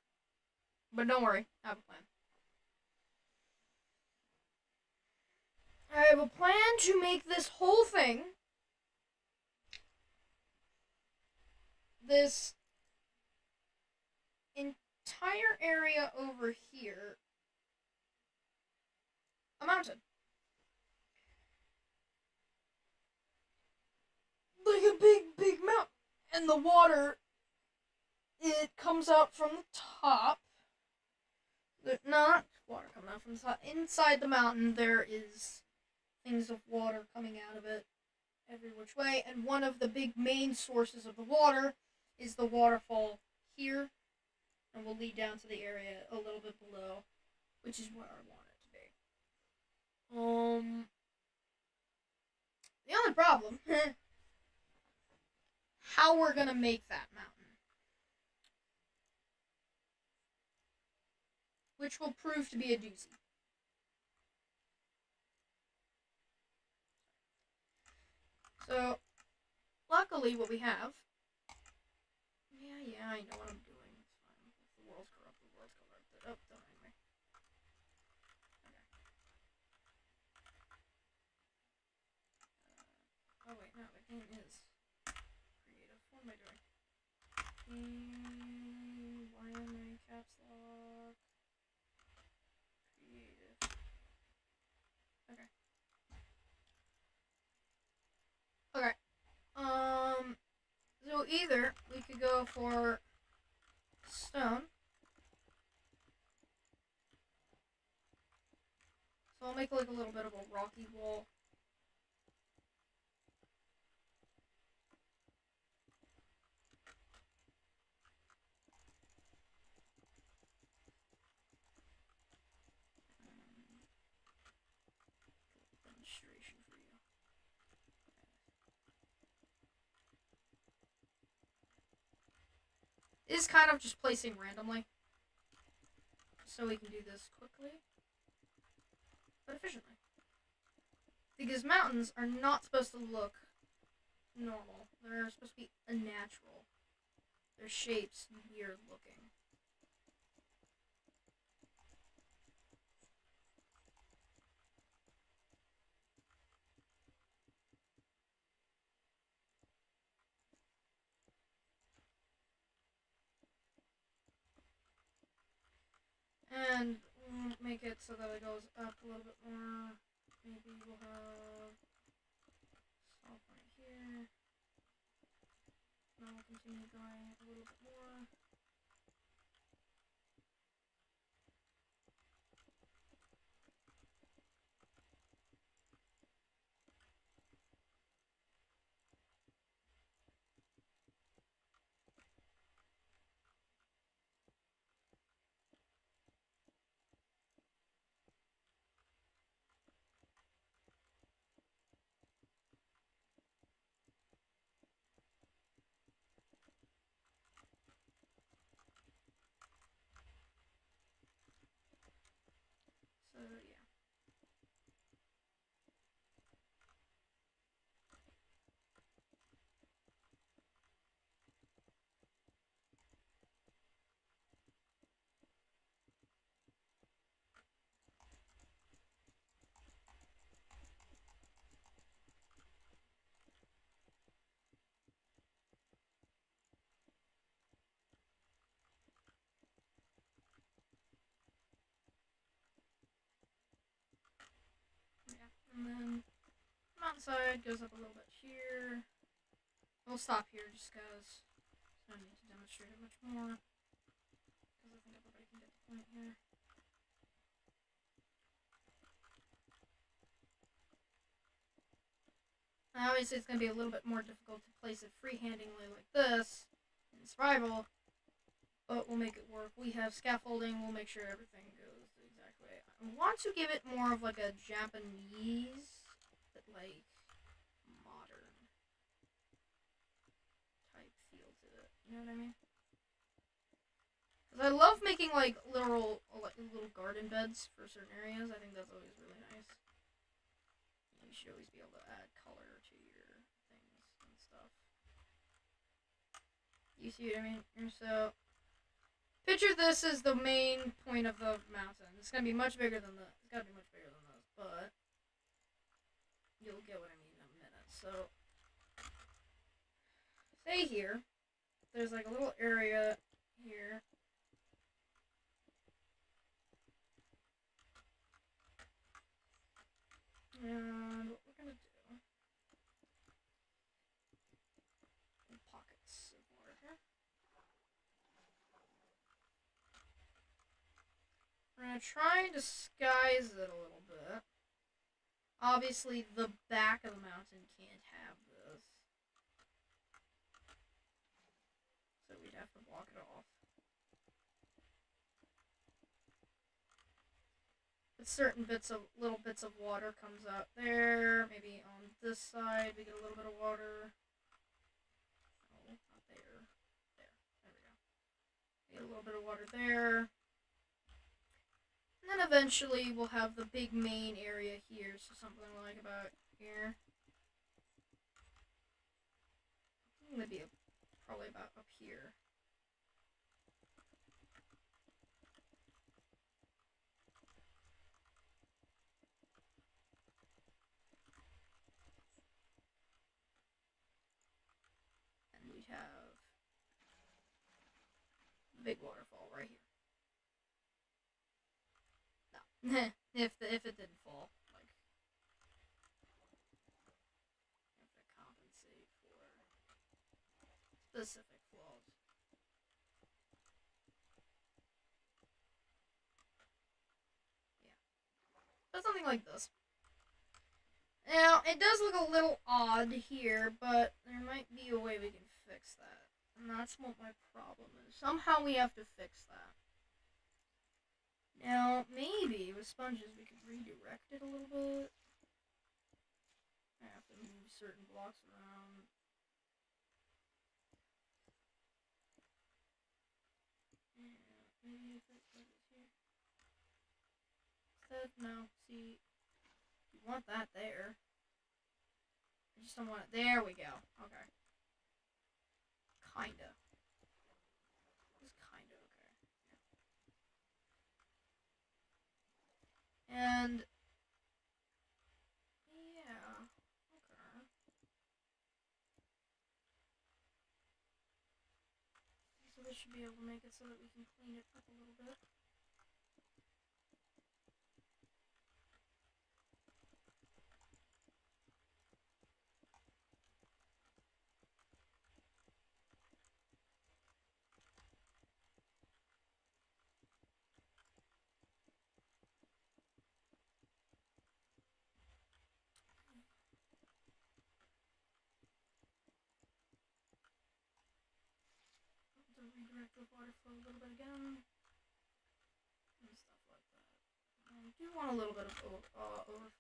But don't worry, I have a plan. I have a plan to make this whole thing, this entire area over here, a mountain. Like a big mountain. And the water, it comes out from the top. Not water coming out from the top. Inside the mountain, there is things of water coming out of it every which way. And one of the big main sources of the water is the waterfall here. And will lead down to the area a little bit below, which is where I want it to be. The only problem, how we're gonna make that mountain, which will prove to be a doozy. So, luckily, what we have. Yeah, I know what I'm doing. It's fine. If the world's corrupt, the world's corrupted. Oh, don't mind me. Okay. Oh wait, no, the game is creative. What am I doing? Why am I in caps lock? Creative. Okay. Okay. So either we could go for stone. So I'll make like a little bit of a rocky wall. Demonstration for you. It is kind of just placing randomly. So we can do this quickly. But efficiently. Because mountains are not supposed to look normal. They're supposed to be unnatural. Their shape's weird looking. And we'll make it so that it goes up a little bit more. Maybe we'll have stop right here. Now we'll continue going a little bit more. So yeah. And then mountainside goes up a little bit here. We'll stop here just because I don't need to demonstrate it much more. Because I think everybody can get the point here. Now, obviously, it's going to be a little bit more difficult to place it freehandingly like this in survival, but we'll make it work. We have scaffolding. We'll make sure everything goes the exact way. I want to give it more of like a Japanese, but like modern type feel to it. You know what I mean? Because I love making like little garden beds for certain areas. I think that's always really nice. You should always be able to add color to your things and stuff. You see what I mean? So, picture this as the main point of the mountain. It's gonna be much bigger than this. It's gotta be much bigger than this, but you'll get what I mean in a minute. So, say here, there's like a little area here. And what we're gonna do, pockets of water here. We're gonna try and disguise it a little bit. Obviously, the back of the mountain can't have this, so we'd have to block it off. But certain little bits of water comes out there. Maybe on this side we get a little bit of water. No, not there. There. There we go. We get a little bit of water there. And then eventually we'll have the big main area here. So something like about here. Maybe probably about up here. Have a big waterfall right here. No, if it didn't fall, like you have to compensate for specific flaws. Yeah, but something like this. Now it does look a little odd here, but there might be a way we can fix that. And that's what my problem is. Somehow we have to fix that. Now, maybe with sponges we could redirect it a little bit. I have to move certain blocks around. Yeah, maybe if it was here. Instead, no, see, you want that there. I just don't want it. There we go. Okay. Kinda. It's kinda okay. Yeah. And yeah. Okay. So this should be able to make it so that we can clean it up a little bit. correct the water flow a little bit again. And stuff like that. I do want a little bit of overflow on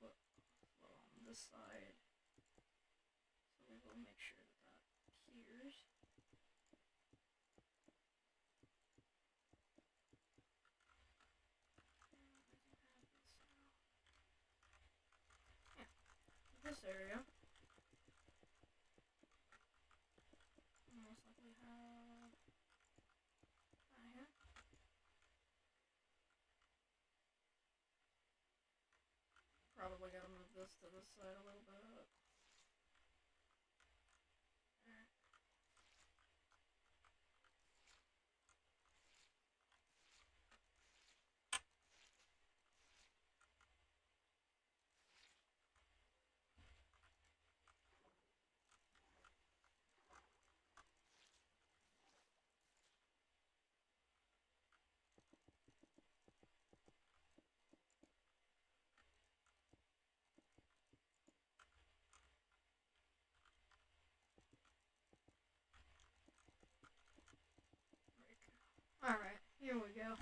this side. So we will make sure that appears. Yeah, this area. Most likely have here. Probably gotta move this to this side a little bit. Alright, here we go.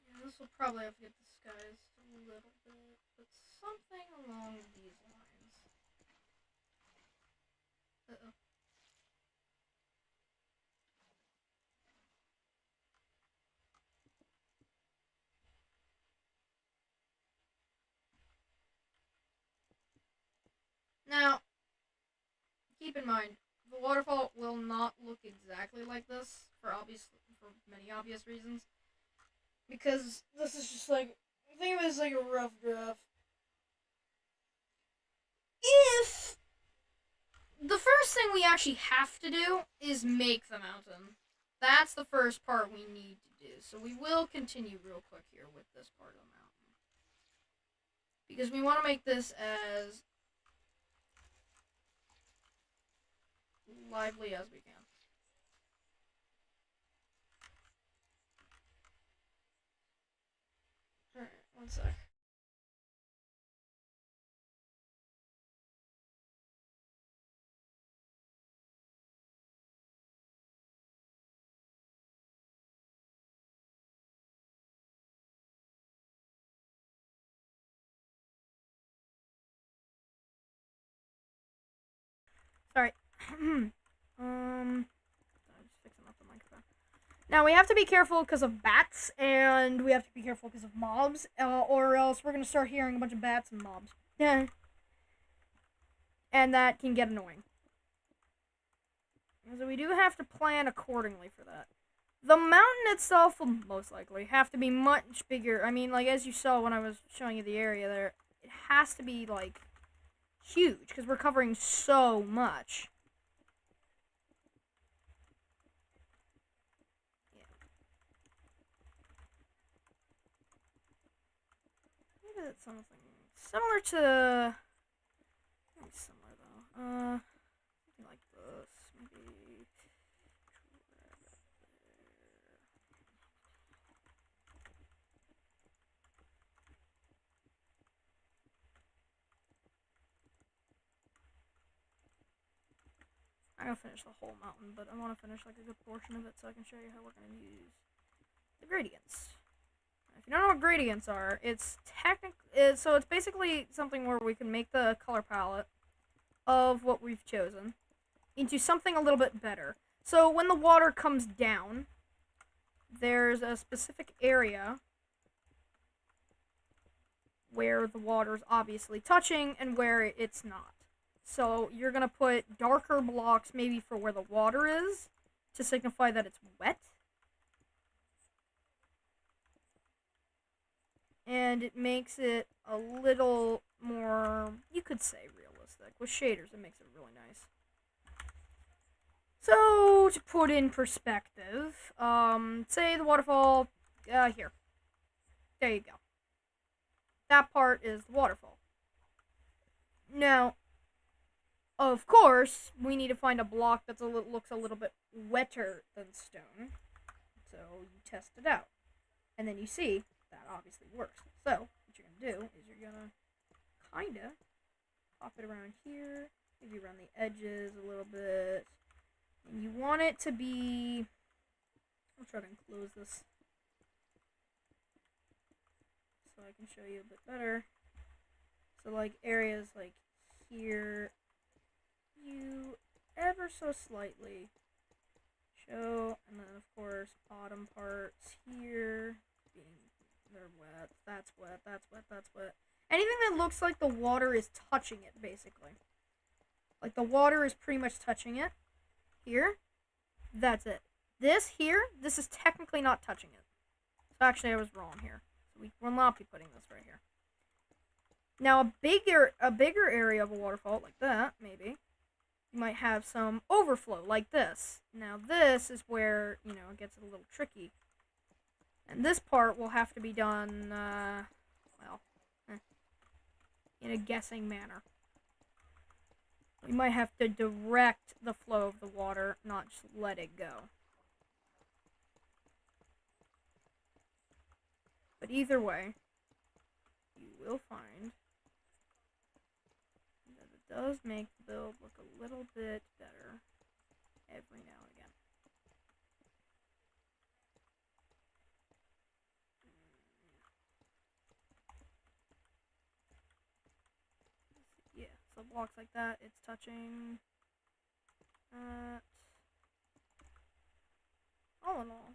Yeah, this will probably have to get disguised a little bit, but something along these lines. Uh-oh. Now, keep in mind, the waterfall will not look exactly like this for many obvious reasons. Because this is just like, think of it as like a rough draft. If the first thing we actually have to do is make the mountain. That's the first part we need to do. So we will continue real quick here with this part of the mountain. Because we want to make this as lively as we can. Alright, one sec. Sorry. I'm just fixing up the microphone. Now we have to be careful because of bats, and we have to be careful because of mobs, or else we're gonna start hearing a bunch of bats and mobs. Yeah. And that can get annoying. So we do have to plan accordingly for that. The mountain itself will most likely have to be much bigger. I mean, like, as you saw when I was showing you the area there, it has to be, like, huge, because we're covering so much. Yeah. Maybe that's something similar to... Not similar, though. Something like this. Maybe... I'm gonna finish the whole mountain, but I want to finish like a good portion of it so I can show you how we're gonna use the gradients. If you don't know what gradients are, it's basically something where we can make the color palette of what we've chosen into something a little bit better. So when the water comes down, there's a specific area where the water's obviously touching and where it's not. So you're going to put darker blocks maybe for where the water is to signify that it's wet. And it makes it a little more, you could say, realistic. With shaders, it makes it really nice. So, to put in perspective, say the waterfall, here. There you go. That part is the waterfall. Now, of course, we need to find a block that looks a little bit wetter than stone. So you test it out. And then you see that obviously works. So what you're going to do is you're going to kind of pop it around here, maybe around the edges a little bit. And you want it to be... I'll try to close this so I can show you a bit better. So like areas like here, you ever so slightly show, and then of course bottom parts here being, they're wet, that's wet, that's wet, that's wet. Anything that looks like the water is touching it, basically. Like the water is pretty much touching it. Here, that's it. This here, this is technically not touching it. So actually I was wrong here. So we will not be putting this right here. Now a bigger area of a waterfall like that, maybe, you might have some overflow like this. Now this is where, you know, it gets a little tricky. And this part will have to be done, in a guessing manner. We might have to direct the flow of the water, not just let it go. But either way, you will find that it does make the build look a little bit better every now and again. Yeah, so blocks like that, it's touching that. All in all,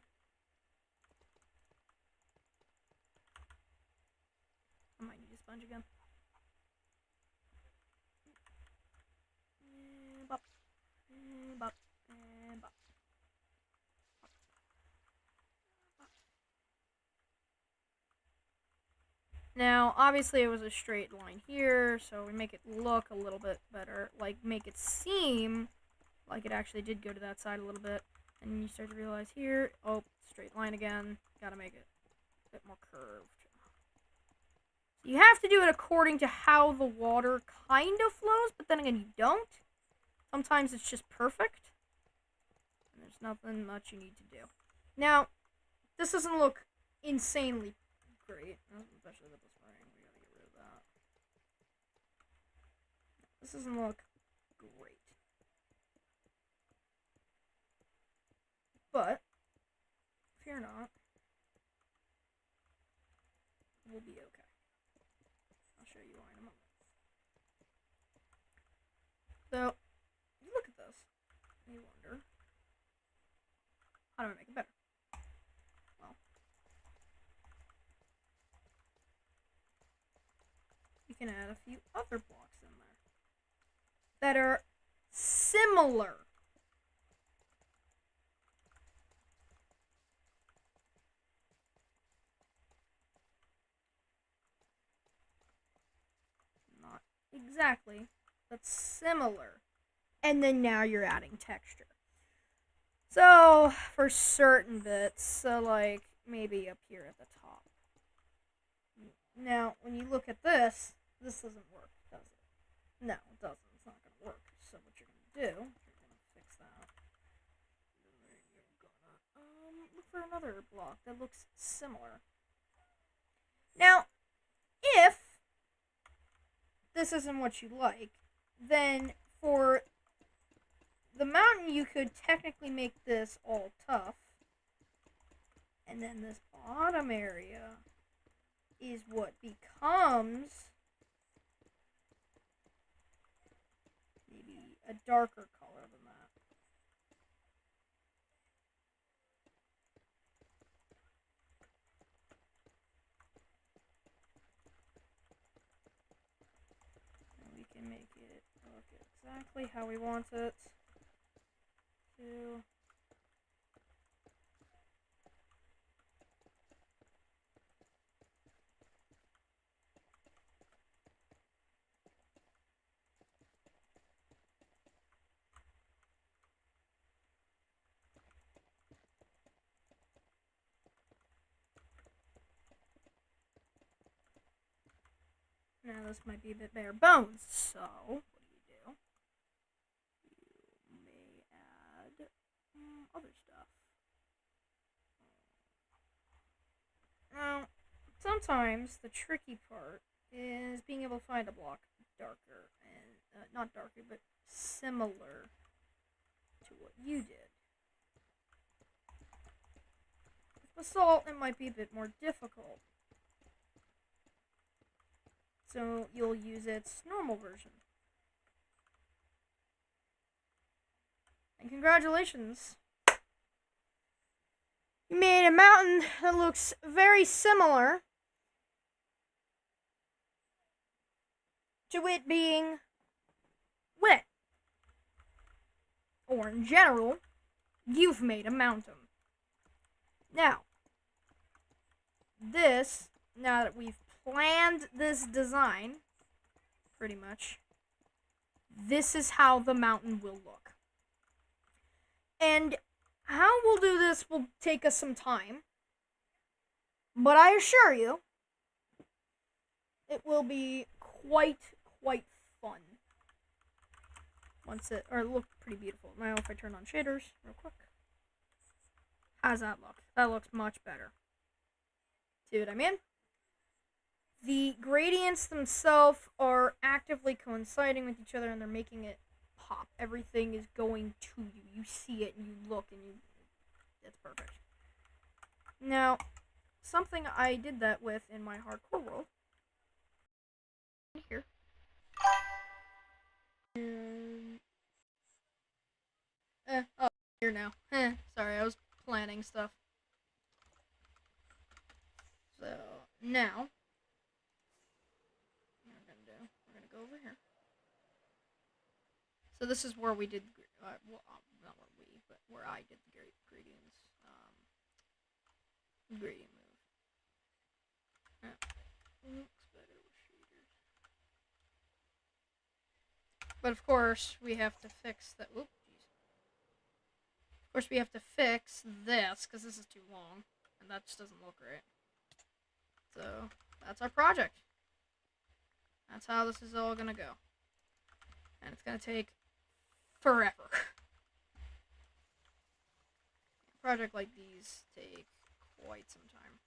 I might need a sponge again. Bop, bop, bop. Now, obviously it was a straight line here, so we make it look a little bit better, like make it seem like it actually did go to that side a little bit, and you start to realize here, oh, straight line again, gotta make it a bit more curved. You have to do it according to how the water kind of flows, but then again, you don't. Sometimes it's just perfect, and there's nothing much you need to do. Now, this doesn't look insanely great, especially with the spring. We gotta get rid of that. This doesn't look great, but fear not, we'll be okay. I'll show you why in a moment. So, you look at this, and you wonder, how do I make it better? Well, you can add a few other blocks in there that are similar. Not exactly, but similar. And then now you're adding texture. So, for certain bits, so like maybe up here at the top. Now, when you look at this doesn't work, does it? No, it doesn't. It's not going to work. So what you're going to do, you're going to fix that. And then you're going to look for another block that looks similar. Now, if this isn't what you like, then for the mountain you could technically make this all tough, and then this bottom area is what becomes maybe a darker color than that. And we can make it look exactly how we want it to. Now this might be a bit bare bones, so what do? You may add other stuff. sometimes the tricky part is being able to find a block darker and not darker, but similar to what you did. With basalt, it might be a bit more difficult. So you'll use its normal version. And congratulations. You made a mountain that looks very similar to it being wet. Or in general, you've made a mountain. Now that we've planned this design, pretty much, this is how the mountain will look. And how we'll do this will take us some time, but I assure you, it will be quite fun. It looked pretty beautiful. Now if I turn on shaders real quick, how's that look? That looks much better. See what I mean? The gradients themselves are actively coinciding with each other, and they're making it pop. Everything is going to you. You see it, and you look, and it's perfect. Now, something I did that with in my hardcore world. Here. Oh, here now. Sorry, I was planning stuff. So, now, we're gonna go over here. So this is where we did, not where we, but where I did the gradients, gradient move. Looks better with shaders. But of course, we have to fix that. Whoop, jeez. Of course, we have to fix this, because this is too long, and that just doesn't look right. So, that's our project. That's how this is all gonna go. And it's gonna take forever. A project like these take quite some time.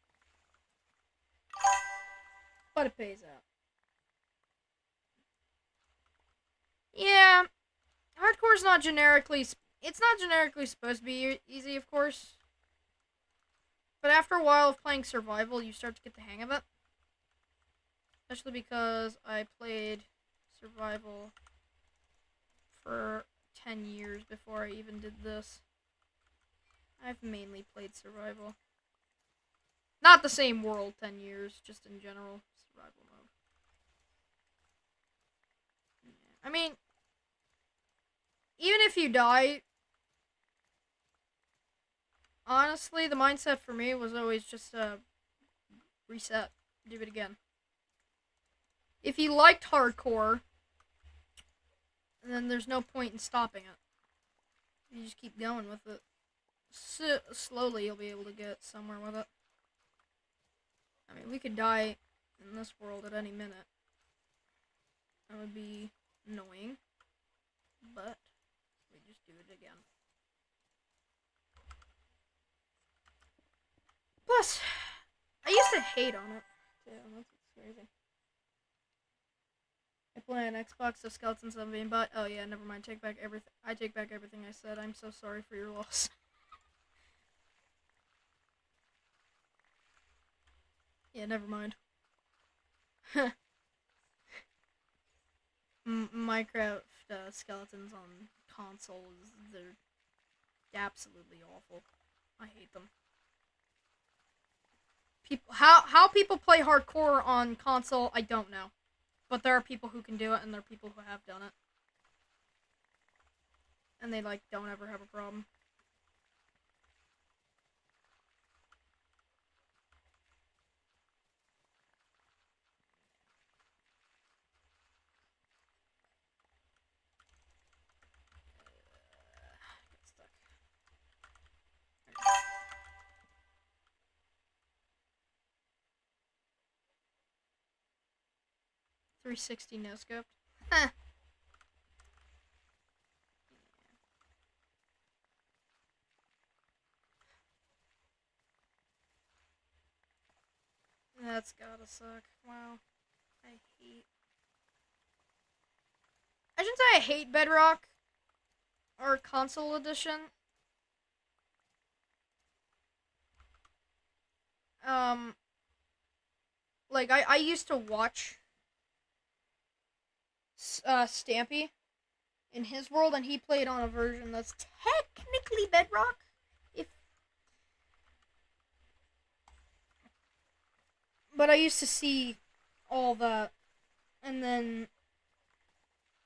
But it pays out. Yeah, hardcore's not generically... It's not generically supposed to be easy, of course. But after a while of playing survival, you start to get the hang of it. Especially because I played survival for 10 years before I even did this. I've mainly played survival. Not the same world 10 years, just in general, survival mode. I mean, even if you die, honestly, the mindset for me was always just reset, do it again. If you liked hardcore, then there's no point in stopping it. You just keep going with it. Slowly you'll be able to get somewhere with it. I mean, we could die in this world at any minute. That would be annoying, but we just do it again. Plus, I used to hate on it. Damn, that's crazy. I play on Xbox, so skeletons have been bought. Oh yeah, never mind. Take back everything. I take back everything I said. I'm so sorry for your loss. Yeah, never mind. Minecraft skeletons on consoles, they're absolutely awful. I hate them. How people play hardcore on console, I don't know. But there are people who can do it, and there are people who have done it. And they, don't ever have a problem. Get stuck. 360 no scoped. Huh. That's gotta suck. Wow. I hate. I shouldn't say I hate Bedrock or Console Edition. Like I used to watch Stampy in his world, and he played on a version that's technically Bedrock. But I used to see all that, and then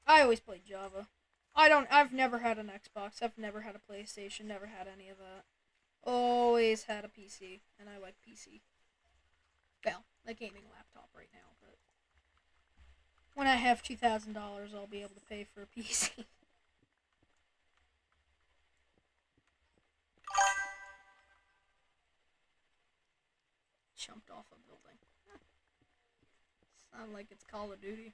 I always played Java. I've never had an Xbox. I've never had a PlayStation. Never had any of that. Always had a PC, and I like PC. Well, a gaming laptop right now, but when I have $2,000, I'll be able to pay for a PC. Jumped off a building. Sound like it's Call of Duty.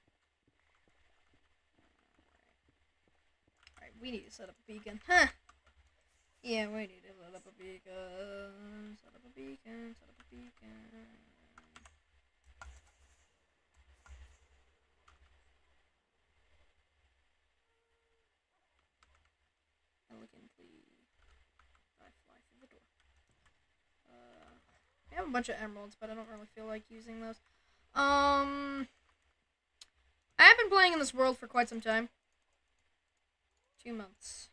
Alright, we need to set up a beacon. Huh! Yeah, we need to set up a beacon. Set up a beacon. Set up a beacon. Elegantly. I fly through the door. I have a bunch of emeralds, but I don't really feel like using those. I have been playing in this world for quite some time. 2 months.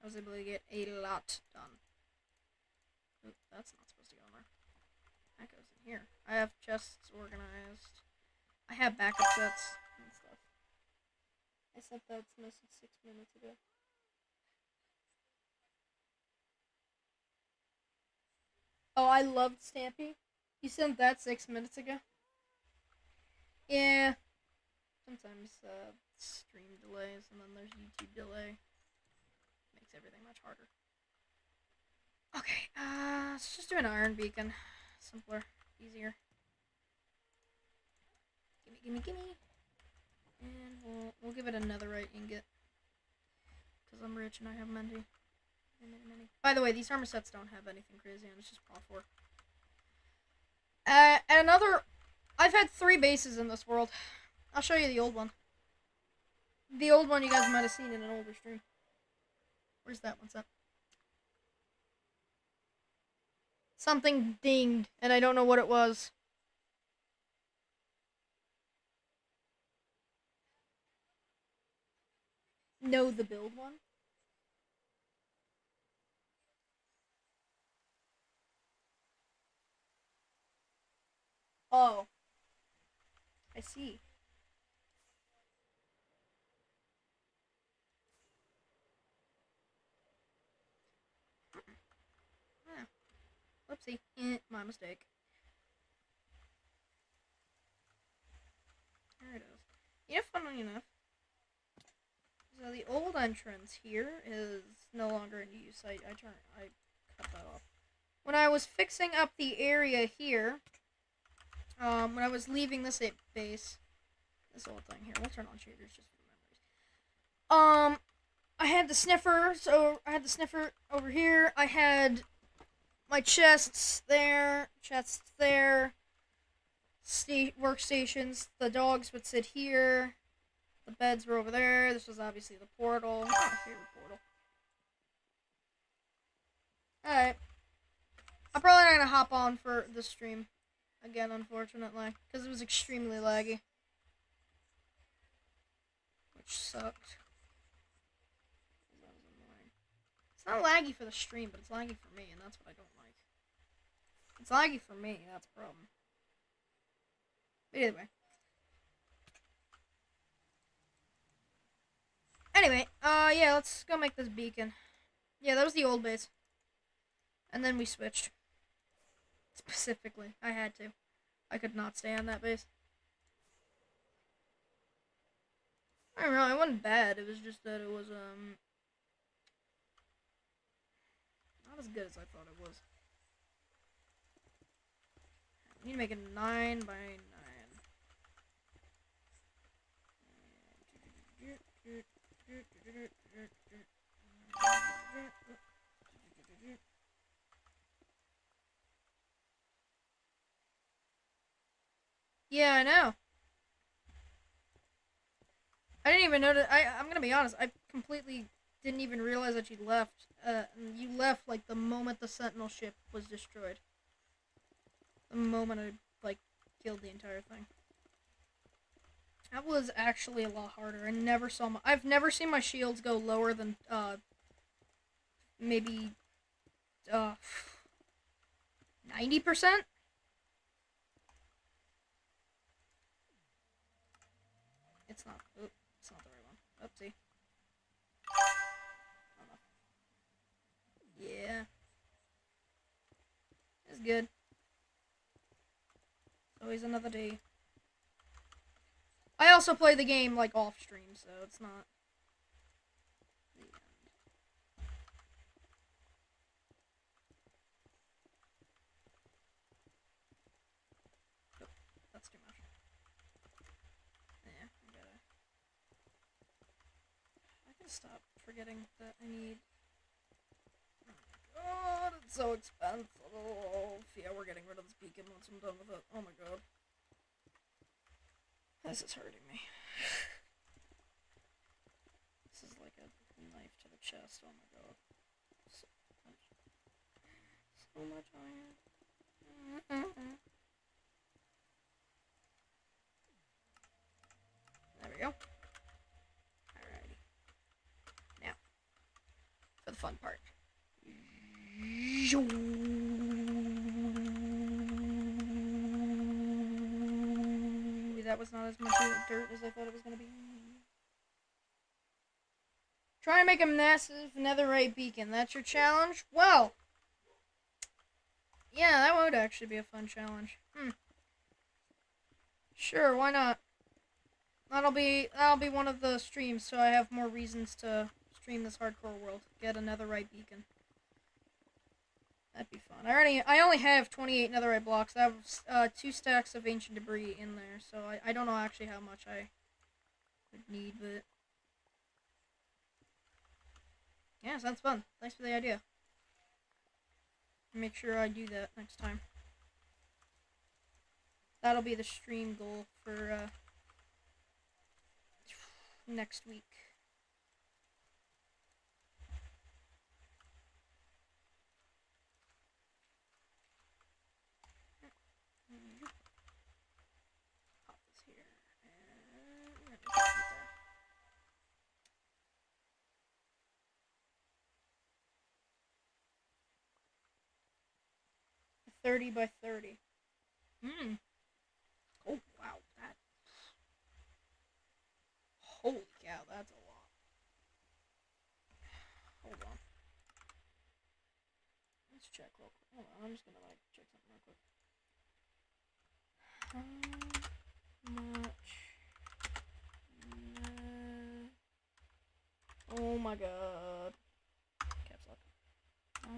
I was able to get a lot done. Oop, that's not supposed to go in there. That goes in here. I have chests organized. I have backup sets and stuff. I sent that message 6 minutes ago. Oh, I loved Stampy. You sent that 6 minutes ago? Yeah. Sometimes stream delays, and then there's YouTube delay. Makes everything much harder. Okay, let's just do an iron beacon. Simpler, easier. Gimme. And we'll give it a netherite ingot. Because I'm rich and I have many. By the way, these armor sets don't have anything crazy, and it's just Pro 4. And I've had 3 bases in this world. I'll show you the old one. The old one you guys might have seen in an older stream. Where's that one set? Something dinged, and I don't know what it was. No, the build one? Oh. I see. Yeah. Whoopsie. My mistake. There it is. You know, funnily enough, so the old entrance here is no longer in use. I cut that off. When I was fixing up the area here, when I was leaving this base, this old thing here, we'll turn on shaders just for the memories. I had the sniffer, so I had the sniffer over here. I had my chests there, workstations. The dogs would sit here. The beds were over there. This was obviously the portal. My favorite portal. Alright. I'm probably not gonna hop on for the stream again, unfortunately, because it was extremely laggy. Which sucked. That was annoying. It's not laggy for the stream, but it's laggy for me, and that's what I don't like. It's laggy for me, that's the problem. But either way. Anyway, yeah, let's go make this beacon. Yeah, that was the old base. And then we switched. Specifically, I had to. I could not stay on that base. I don't know, it wasn't bad, it was just that it was, not as good as I thought it was. I need to make it 9 by 9. Yeah, I know. I didn't even notice. I'm gonna be honest. I completely didn't even realize that you left. You left like the moment the Sentinel ship was destroyed. The moment I like killed the entire thing. That was actually a lot harder. I've never seen my shields go lower than maybe 90%. It's not. It's not the right one. Oopsie. Oh, no. Yeah. It's good. It's always another day. I also play the game like off stream, so it's not the end. Oh, that's too much. Yeah, I can stop forgetting that I need. Oh my god, it's so expensive. Yeah, we're getting rid of this beacon once I'm done with it. Oh my god. This is hurting me. This is like a knife to the chest. Oh my god. So much. So much iron. There we go. Alrighty. Now, for the fun part. That was not as much dirt as I thought it was going to be. Try and make a massive netherite beacon. That's your challenge? Well, yeah, that would actually be a fun challenge. Sure, why not? That'll be one of the streams, so I have more reasons to stream this hardcore world. Get a netherite beacon. That'd be fun. I only have 28 netherite blocks. I have 2 stacks of ancient debris in there, so I don't know actually how much I would need, but yeah, sounds fun. Thanks for the idea. Make sure I do that next time. That'll be the stream goal for next week. Pop this here. And 30 by 30. Oh, wow. Holy cow, that's a lot. Hold on. Let's check real quick. Hold on, I'm just gonna like check something real quick. How much? Oh my god. Caps lock. How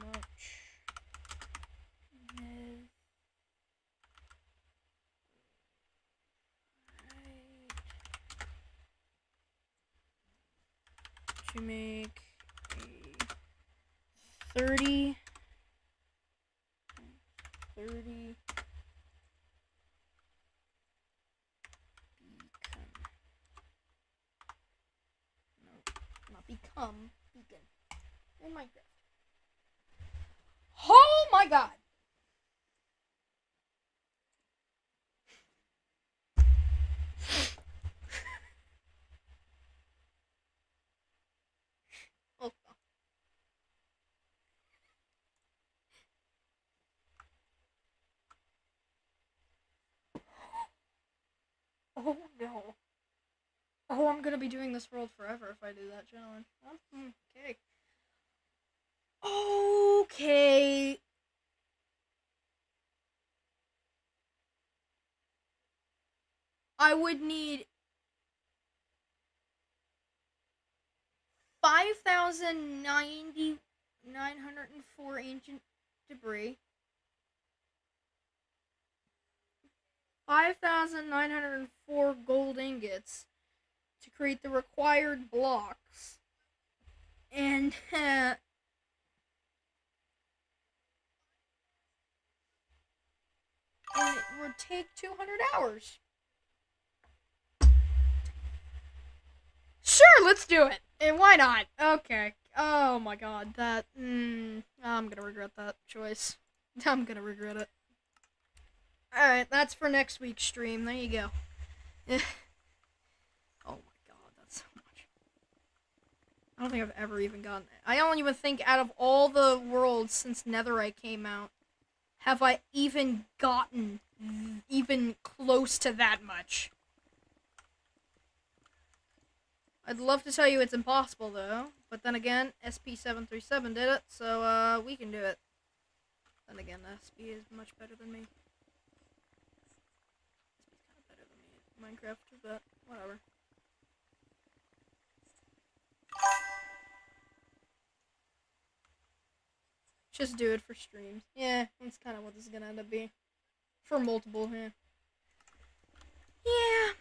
much? To make a 30 beacon. No, not become, beacon. In Minecraft. Oh my god! Oh. Oh no. Oh, I'm gonna be doing this world forever if I do that challenge. Okay. Okay. I would need 5,904 ancient debris, 5,904 gold ingots to create the required blocks, and and it would take 200 hours. Sure, let's do it. And why not? Okay. Oh my god, that. I'm gonna regret that choice. I'm gonna regret it. Alright, that's for next week's stream. There you go. Oh my god, that's so much. I don't think I've ever even gotten it. I don't even think out of all the worlds since Netherite came out, have I even gotten even close to that much. I'd love to tell you it's impossible, though. But then again, SP737 did it, so, we can do it. Then again, SP is much better than me. SP's kind of better than me at Minecraft, but whatever. Just do it for streams. Yeah, that's kind of what this is gonna end up being. For multiple, yeah. Yeah.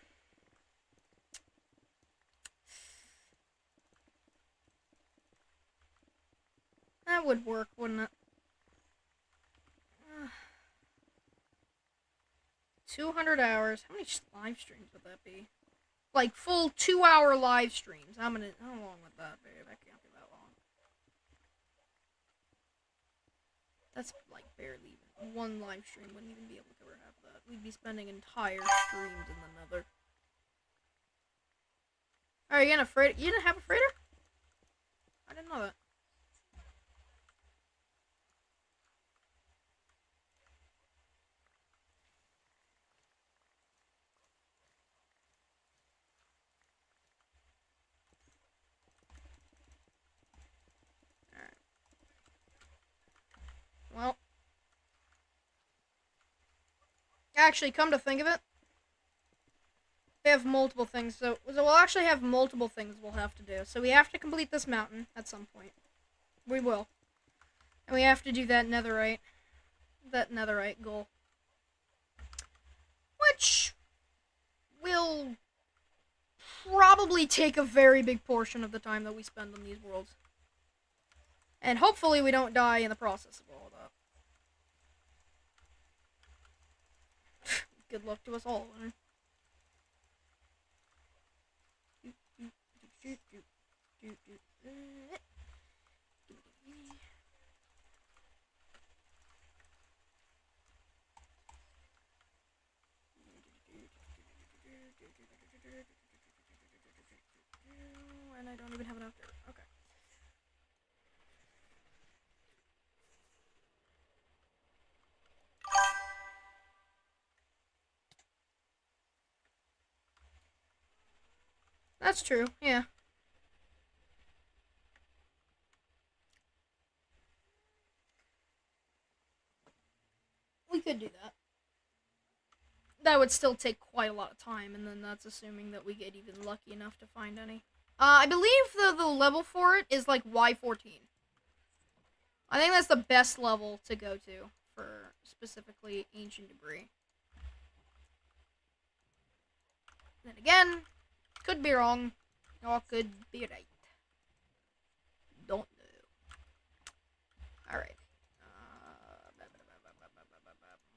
That would work, wouldn't it? 200 hours. How many live streams would that be? Like full 2-hour live streams. How long would that be? That can't be that long. That's like barely even. One live stream wouldn't even be able to cover half of that. We'd be spending entire streams in the Nether. Are you gonna freighter? You didn't have a freighter? I didn't know that. Well, actually, come to think of it, they have multiple things. So we'll actually have multiple things we'll have to do. So we have to complete this mountain at some point. We will. And we have to do that netherite goal. Which will probably take a very big portion of the time that we spend on these worlds. And hopefully we don't die in the process of all of that. Good luck to us all. Right? And I don't even have enough dirt. Okay. That's true, yeah. We could do that. That would still take quite a lot of time, and then that's assuming that we get even lucky enough to find any. I believe the level for it is like Y14. I think that's the best level to go to for specifically ancient debris. Then again, could be wrong, or could be right. Don't know. Alright.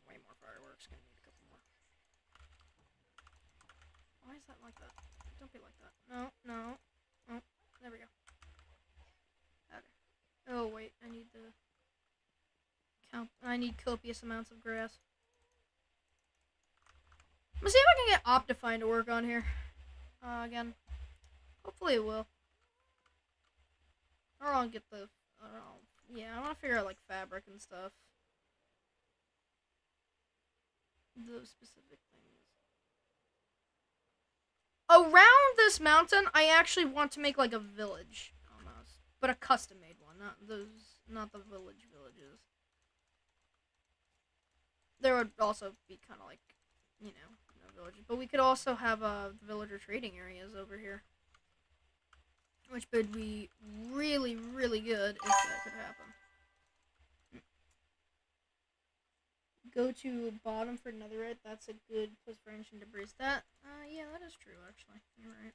Way more fireworks. Gonna need a couple more. Why is that like that? Don't be like that. No, no. Oh, there we go. Okay. Oh, wait. I need the... I need copious amounts of grass. I'm gonna see if I can get Optifine to work on here. Again. Hopefully it will. Or I'll get the... I don't know. Yeah, I want to figure out, like, fabric and stuff. Those specific things. Around this mountain, I actually want to make, like, a village. Almost. But a custom-made one. Not the villages. There would also be kind of like, you know, no villages. But we could also have villager trading areas over here. Which would be really, really good if that could happen. Go to bottom for netherite. That's a good place for ancient debris. Yeah, that is true, actually. You're right.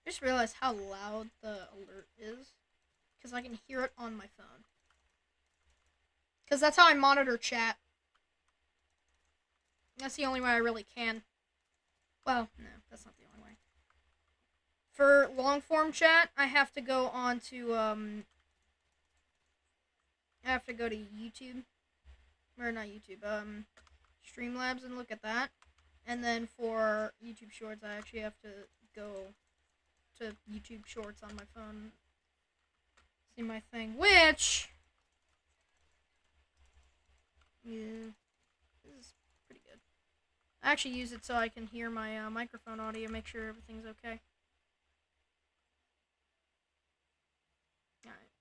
Just realized how loud the alert is. Because I can hear it on my phone. Because that's how I monitor chat. That's the only way I really can. Well, no, that's not the only way. For long form chat, I have to go on to, I have to go to YouTube. Or not YouTube, Streamlabs and look at that. And then for YouTube Shorts, I actually have to go to YouTube Shorts on my phone. See my thing, which... yeah, this is pretty good. I actually use it so I can hear my microphone audio, make sure everything's okay. Alright,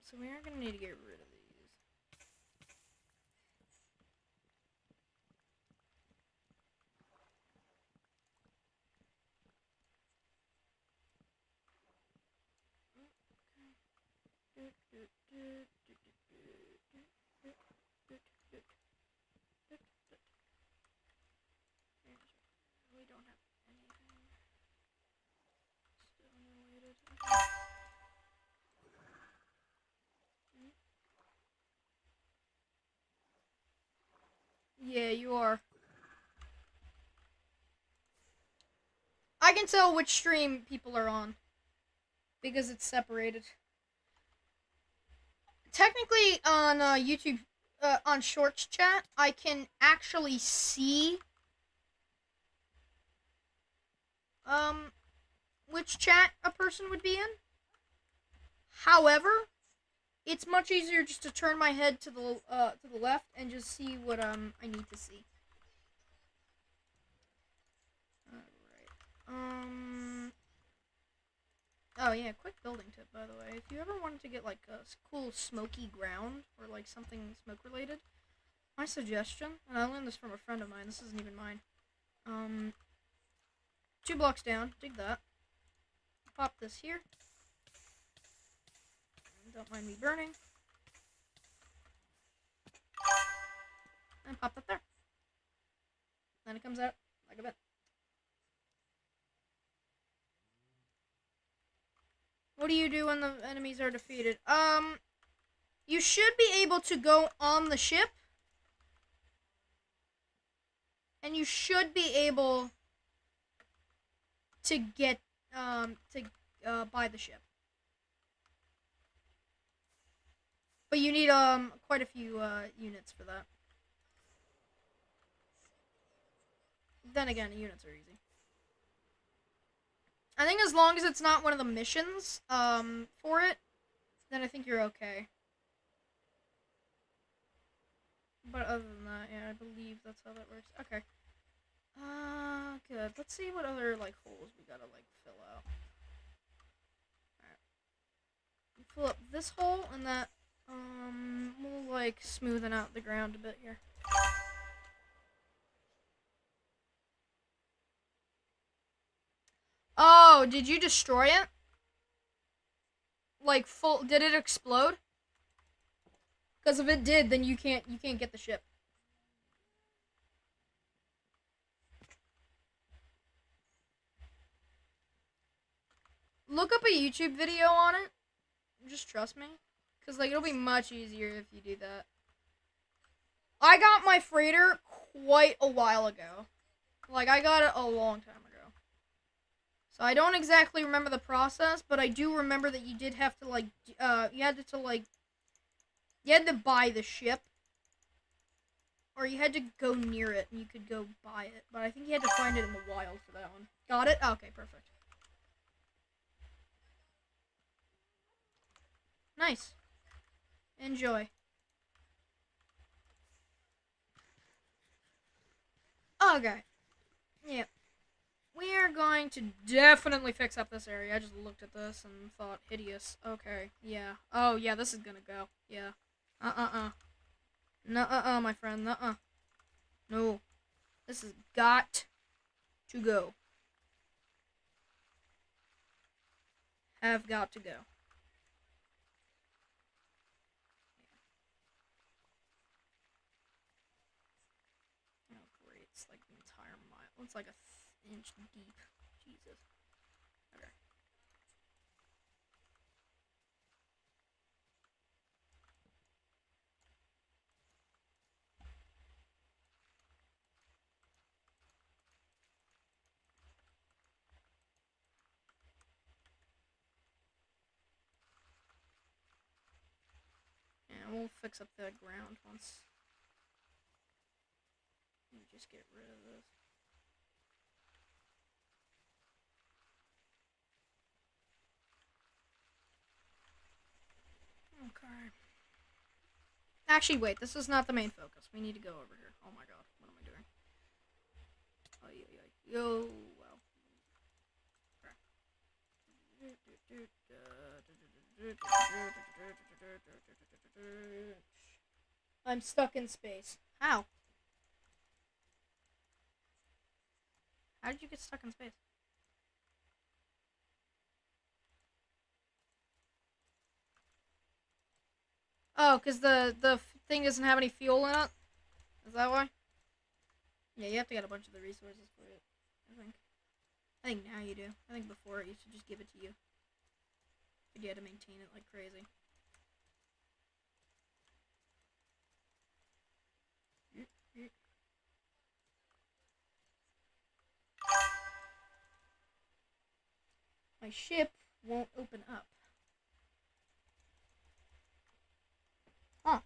so we are gonna need to get rid of these. We don't have anything stone related. Yeah, you are. I can tell which stream people are on because it's separated. Technically, on YouTube, on Shorts chat, I can actually see which chat a person would be in. However, it's much easier just to turn my head to the left and just see what I need to see. Alright. Oh yeah, quick building tip, by the way. If you ever wanted to get like a cool smoky ground or like something smoke related, my suggestion, and I learned this from a friend of mine, this isn't even mine. 2 blocks down, dig that. Pop this here. Don't mind me burning. And pop that there. Then it comes out like a vent. What do you do when the enemies are defeated? You should be able to go on the ship. And you should be able to get, buy the ship. But you need, quite a few, units for that. Then again, units are easy. I think as long as it's not one of the missions, for it, then I think you're okay. But other than that, yeah, I believe that's how that works. Okay. Good. Let's see what other, like, holes we gotta, like, fill out. Alright. Fill up this hole, and that, we'll, like, smoothen out the ground a bit here. Oh, did you destroy it? Like, did it explode? Because if it did, then you can't get the ship. Look up a YouTube video on it. Just trust me. Because, like, it'll be much easier if you do that. I got my freighter quite a while ago. Like, I got it a long time ago. So I don't exactly remember the process, but I do remember that you did have to, like, you had to buy the ship. Or you had to go near it and you could go buy it. But I think you had to find it in the wild for that one. Got it? Okay, perfect. Nice. Enjoy. Okay. Yep. We are going to definitely fix up this area. I just looked at this and thought, hideous. Okay, yeah. Oh, yeah, this is gonna go. Yeah. Nuh-uh, my friend. Nuh-uh. No. This has got to go. Have got to go. Oh, great. It's like the entire mile. It's like a inch deep. Jesus. Okay. Yeah, we'll fix up the ground once. Let me just get rid of this. Okay. Actually, wait. This is not the main focus. We need to go over here. Oh my god. What am I doing? Oh, yeah. Yo. Well. I'm stuck in space. How? How did you get stuck in space? Oh, because the thing doesn't have any fuel in it? Is that why? Yeah, you have to get a bunch of the resources for it, I think. I think now you do. I think before it used to just give it to you. But you had to maintain it like crazy. My ship won't open up. Huh.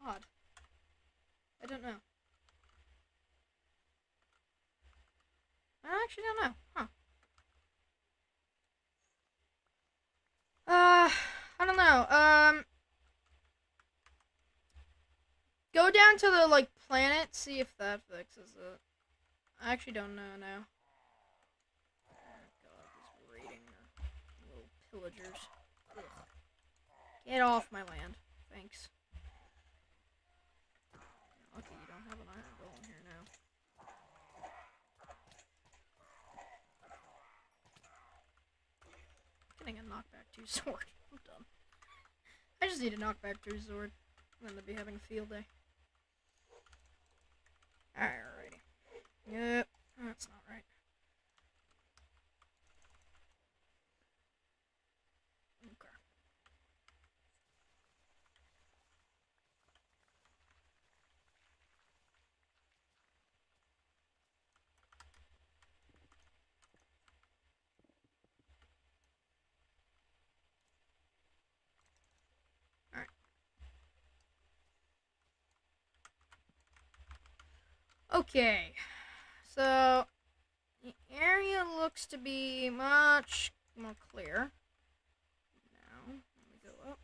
Odd. I don't know. I actually don't know. Huh. I don't know. Go down to the, like, planet, see if that fixes it. I actually don't know now. Oh god, these raiding little pillagers. Ugh. Get off my land. Thanks. Okay, you don't have an iron golem here now. Getting a knockback 2 sword. I'm done. I just need a knockback 2 sword. And then to be having a field day. Alrighty. Yep. That's not right. Okay. Alright. Okay. So, the area looks to be much more clear. Now, let me go up.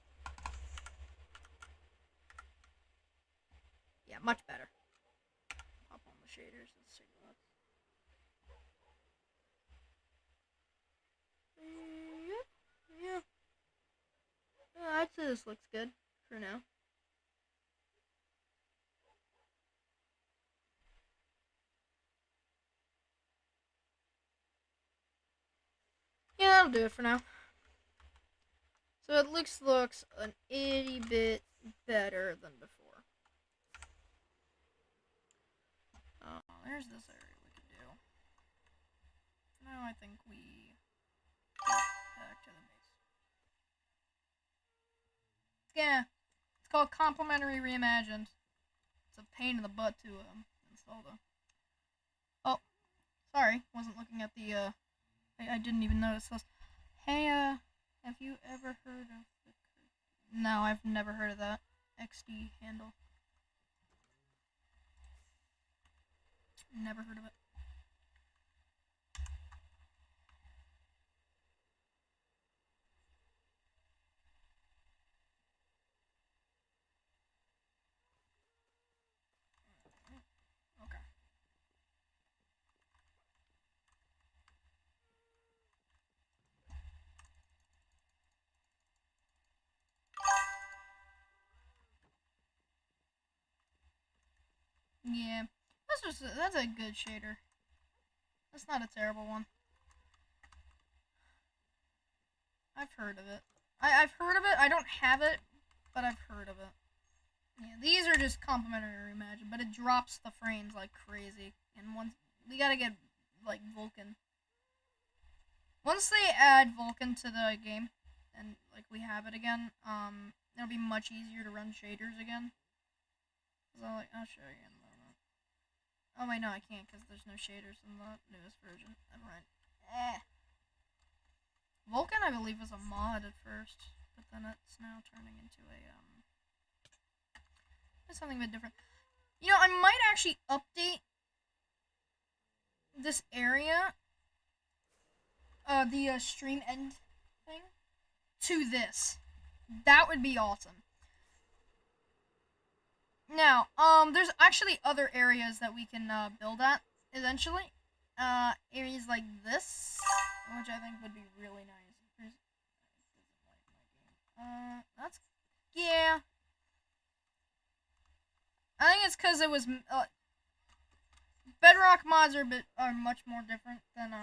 Yeah, much better. Pop on the shaders and see what. Yeah. I'd say this looks good for now. Yeah, that'll do it for now. So it looks an itty bit better than before. Oh, there's this area we could do. Now I think we back to the base. Yeah, it's called Complementary Reimagined. It's a pain in the butt to install though. Oh, sorry, wasn't looking at the I didn't even notice this. Hey, have you ever heard of the... No, I've never heard of that. XD handle. Never heard of it. Okay. Yeah. That's a good shader. That's not a terrible one. I've heard of it. I've heard of it. I don't have it, but I've heard of it. Yeah, these are just Complementary Reimagined, but it drops the frames like crazy. And once we gotta get like Vulkan. Once they add Vulkan to the game, and like we have it again, it'll be much easier to run shaders again. I'll show you in a moment. Oh wait, no, I can't because there's no shaders in the newest version. Never mind. Vulkan, I believe, was a mod at first, but then it's now turning into something a bit different. You know, I might actually update this area, the stream end thing, to this. That would be awesome. Now, there's actually other areas that we can build at eventually. Areas like this, which I think would be really nice. That's, yeah. I think it's because it was Bedrock mods are much more different than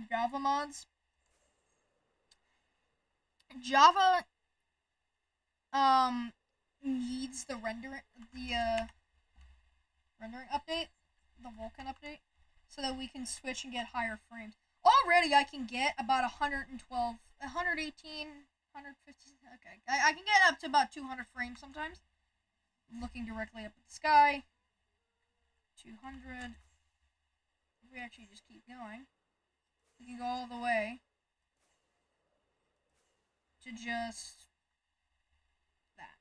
Java mods. Java needs the rendering update, the Vulkan update, so that we can switch and get higher frames. Already I can get about 112, 118, 150, okay. I can get up to about 200 frames sometimes. Looking directly up at the sky. 200. If we actually just keep going, we can go all the way to just that.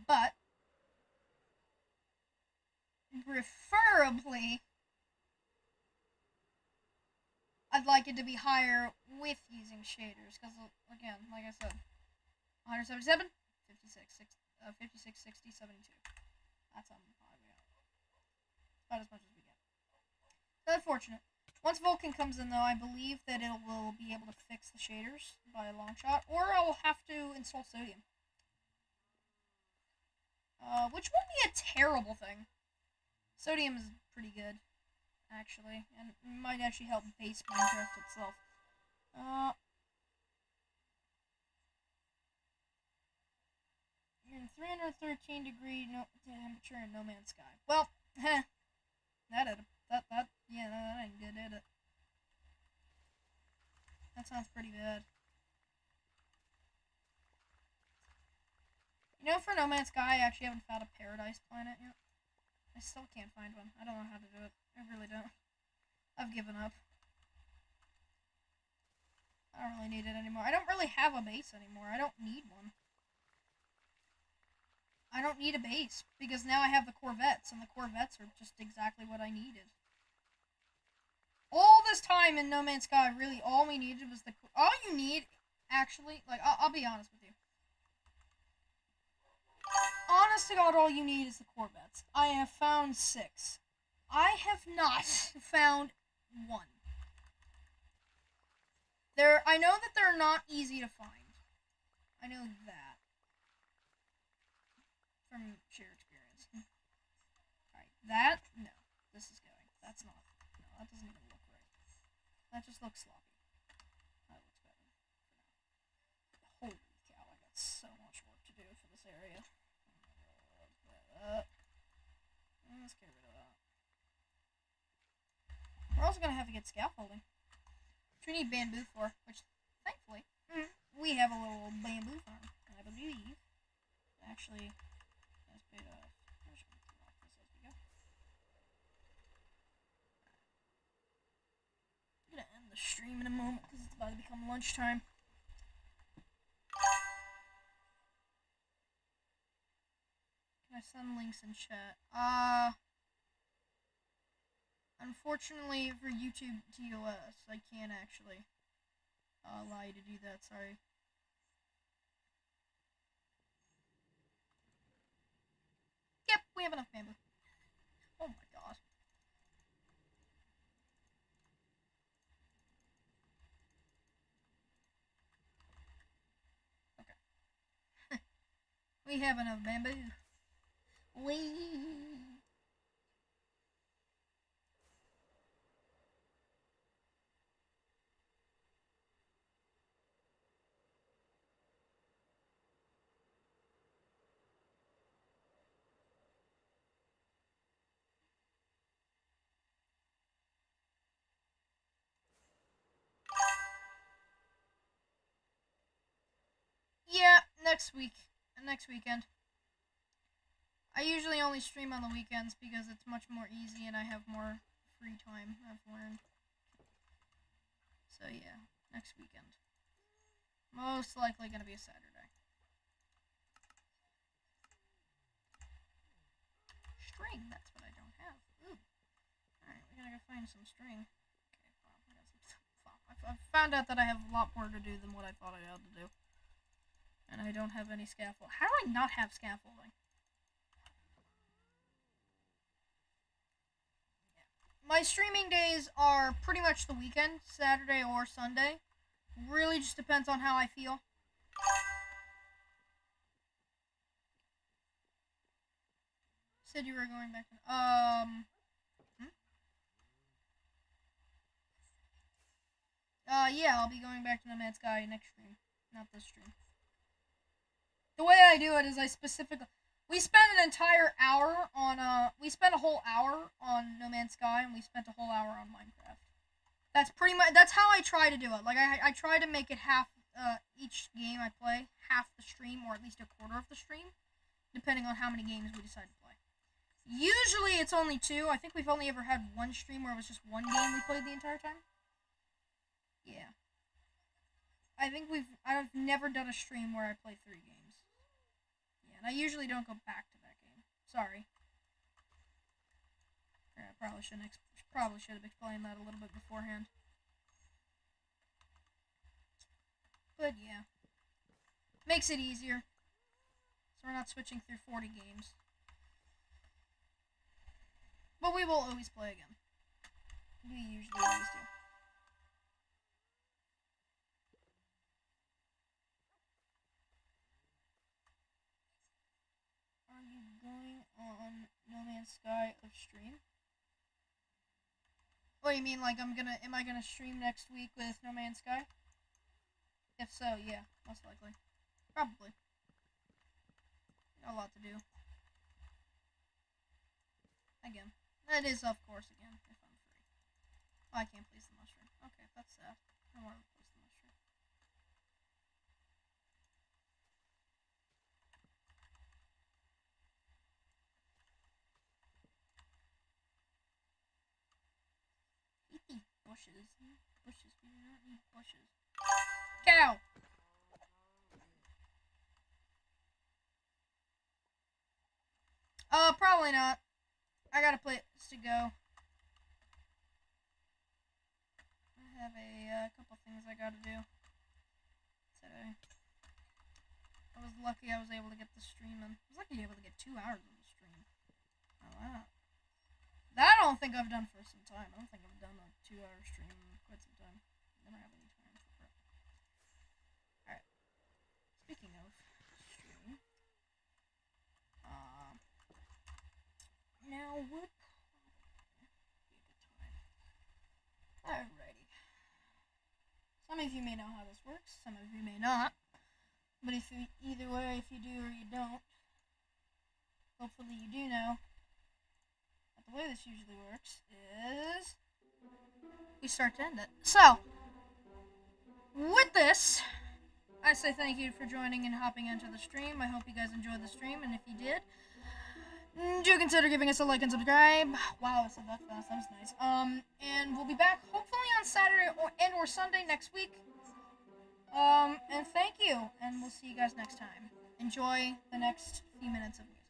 But preferably, I'd like it to be higher with using shaders, because again, like I said, 177, 56, 60, 72. That's how high we are. About as much as we get. Unfortunate. Once Vulkan comes in, though, I believe that it will be able to fix the shaders by a long shot, or I'll have to install Sodium. Which wouldn't be a terrible thing. Sodium is pretty good, actually, and it might actually help base Minecraft itself. You're in 313 degree temperature in No Man's Sky. Well, that ain't good, did it? That sounds pretty bad. You know, for No Man's Sky, I actually haven't found a paradise planet yet. I still can't find one. I don't know how to do it. I really don't. I've given up. I don't really need it anymore. I don't really have a base anymore. I don't need one. I don't need a base, because now I have the Corvettes, and the Corvettes are just exactly what I needed. All this time in No Man's Sky, really, all we needed was all you need, actually, like, I'll be honest with you. Honest to God, all you need is the Corvettes. I have found 6. I have not found 1. I know that they're not easy to find. I know that. From sheer experience. Alright, that, no. This is going. That's not. No, that doesn't even look right. That just looks sloppy. That looks better. Holy cow, I got so much work to do for this area. Let's get rid of that. We're also going to have to get scaffolding. Which we need bamboo for, which, thankfully, we have a little bamboo farm. And I believe, actually, let's pay it off. I'm just going to drop this as we go. I'm going to end the stream in a moment, because it's about to become lunchtime. Can I send links in chat? Unfortunately for YouTube TOS, I can't actually allow you to do that, sorry. Yep, we have enough bamboo. Oh my god. Okay. We have enough bamboo. Whee! Yeah, next weekend. I usually only stream on the weekends because it's much more easy and I have more free time, I've learned. So yeah, next weekend. Most likely gonna be a Saturday. String, that's what I don't have. Ooh. Alright, we gotta go find some string. Okay, well, I got some. I found out that I have a lot more to do than what I thought I had to do. And I don't have any scaffold. How do I not have scaffolding? My streaming days are pretty much the weekend, Saturday or Sunday. Really just depends on how I feel. Said you were going back. Yeah, I'll be going back to No Man's Sky next stream, not this stream. The way I do it is I specifically. We spent an entire hour on we spent a whole hour on No Man's Sky and we spent a whole hour on Minecraft. That's how I try to do it. Like I try to make it half each game I play, half the stream or at least a quarter of the stream, depending on how many games we decide to play. Usually it's only 2. I think we've only ever had one stream where it was just one game we played the entire time. Yeah. I've never done a stream where I play 3 games. Yeah, and I usually don't go back to that game. Sorry. I probably should have explained that a little bit beforehand. But yeah. Makes it easier. So we're not switching through 40 games. But we will always play again. We usually always do. Are you going on No Man's Sky of stream? What do you mean, like am I gonna stream next week with No Man's Sky? If so, yeah, most likely. Probably. Got a lot to do. Again. That is, of course, again, if I'm free. Oh, I can't place the mushroom. Okay, that's sad. I don't want to place the mushroom. Eat bushes. Bushes. We do not need bushes. Cow! Probably not. I got a place to go. I have a couple things I gotta do today. I was lucky I was able to get the stream in. I was lucky able to get 2 hours of the stream. Oh, wow. That I don't think I've done for some time. I don't think I've done a 2-hour stream in quite some time. Never have any time for it. Alright. Speaking of stream. Now would be a good time. Alrighty. Some of you may know how this works, some of you may not. But either way, if you do or you don't, hopefully you do know. But the way this usually works is we start to end it. So, with this, I say thank you for joining and hopping into the stream. I hope you guys enjoyed the stream, and if you did, do consider giving us a like and subscribe. Wow, I said that fast. That was nice. And we'll be back hopefully on Saturday or Sunday next week. And thank you, and we'll see you guys next time. Enjoy the next few minutes of me.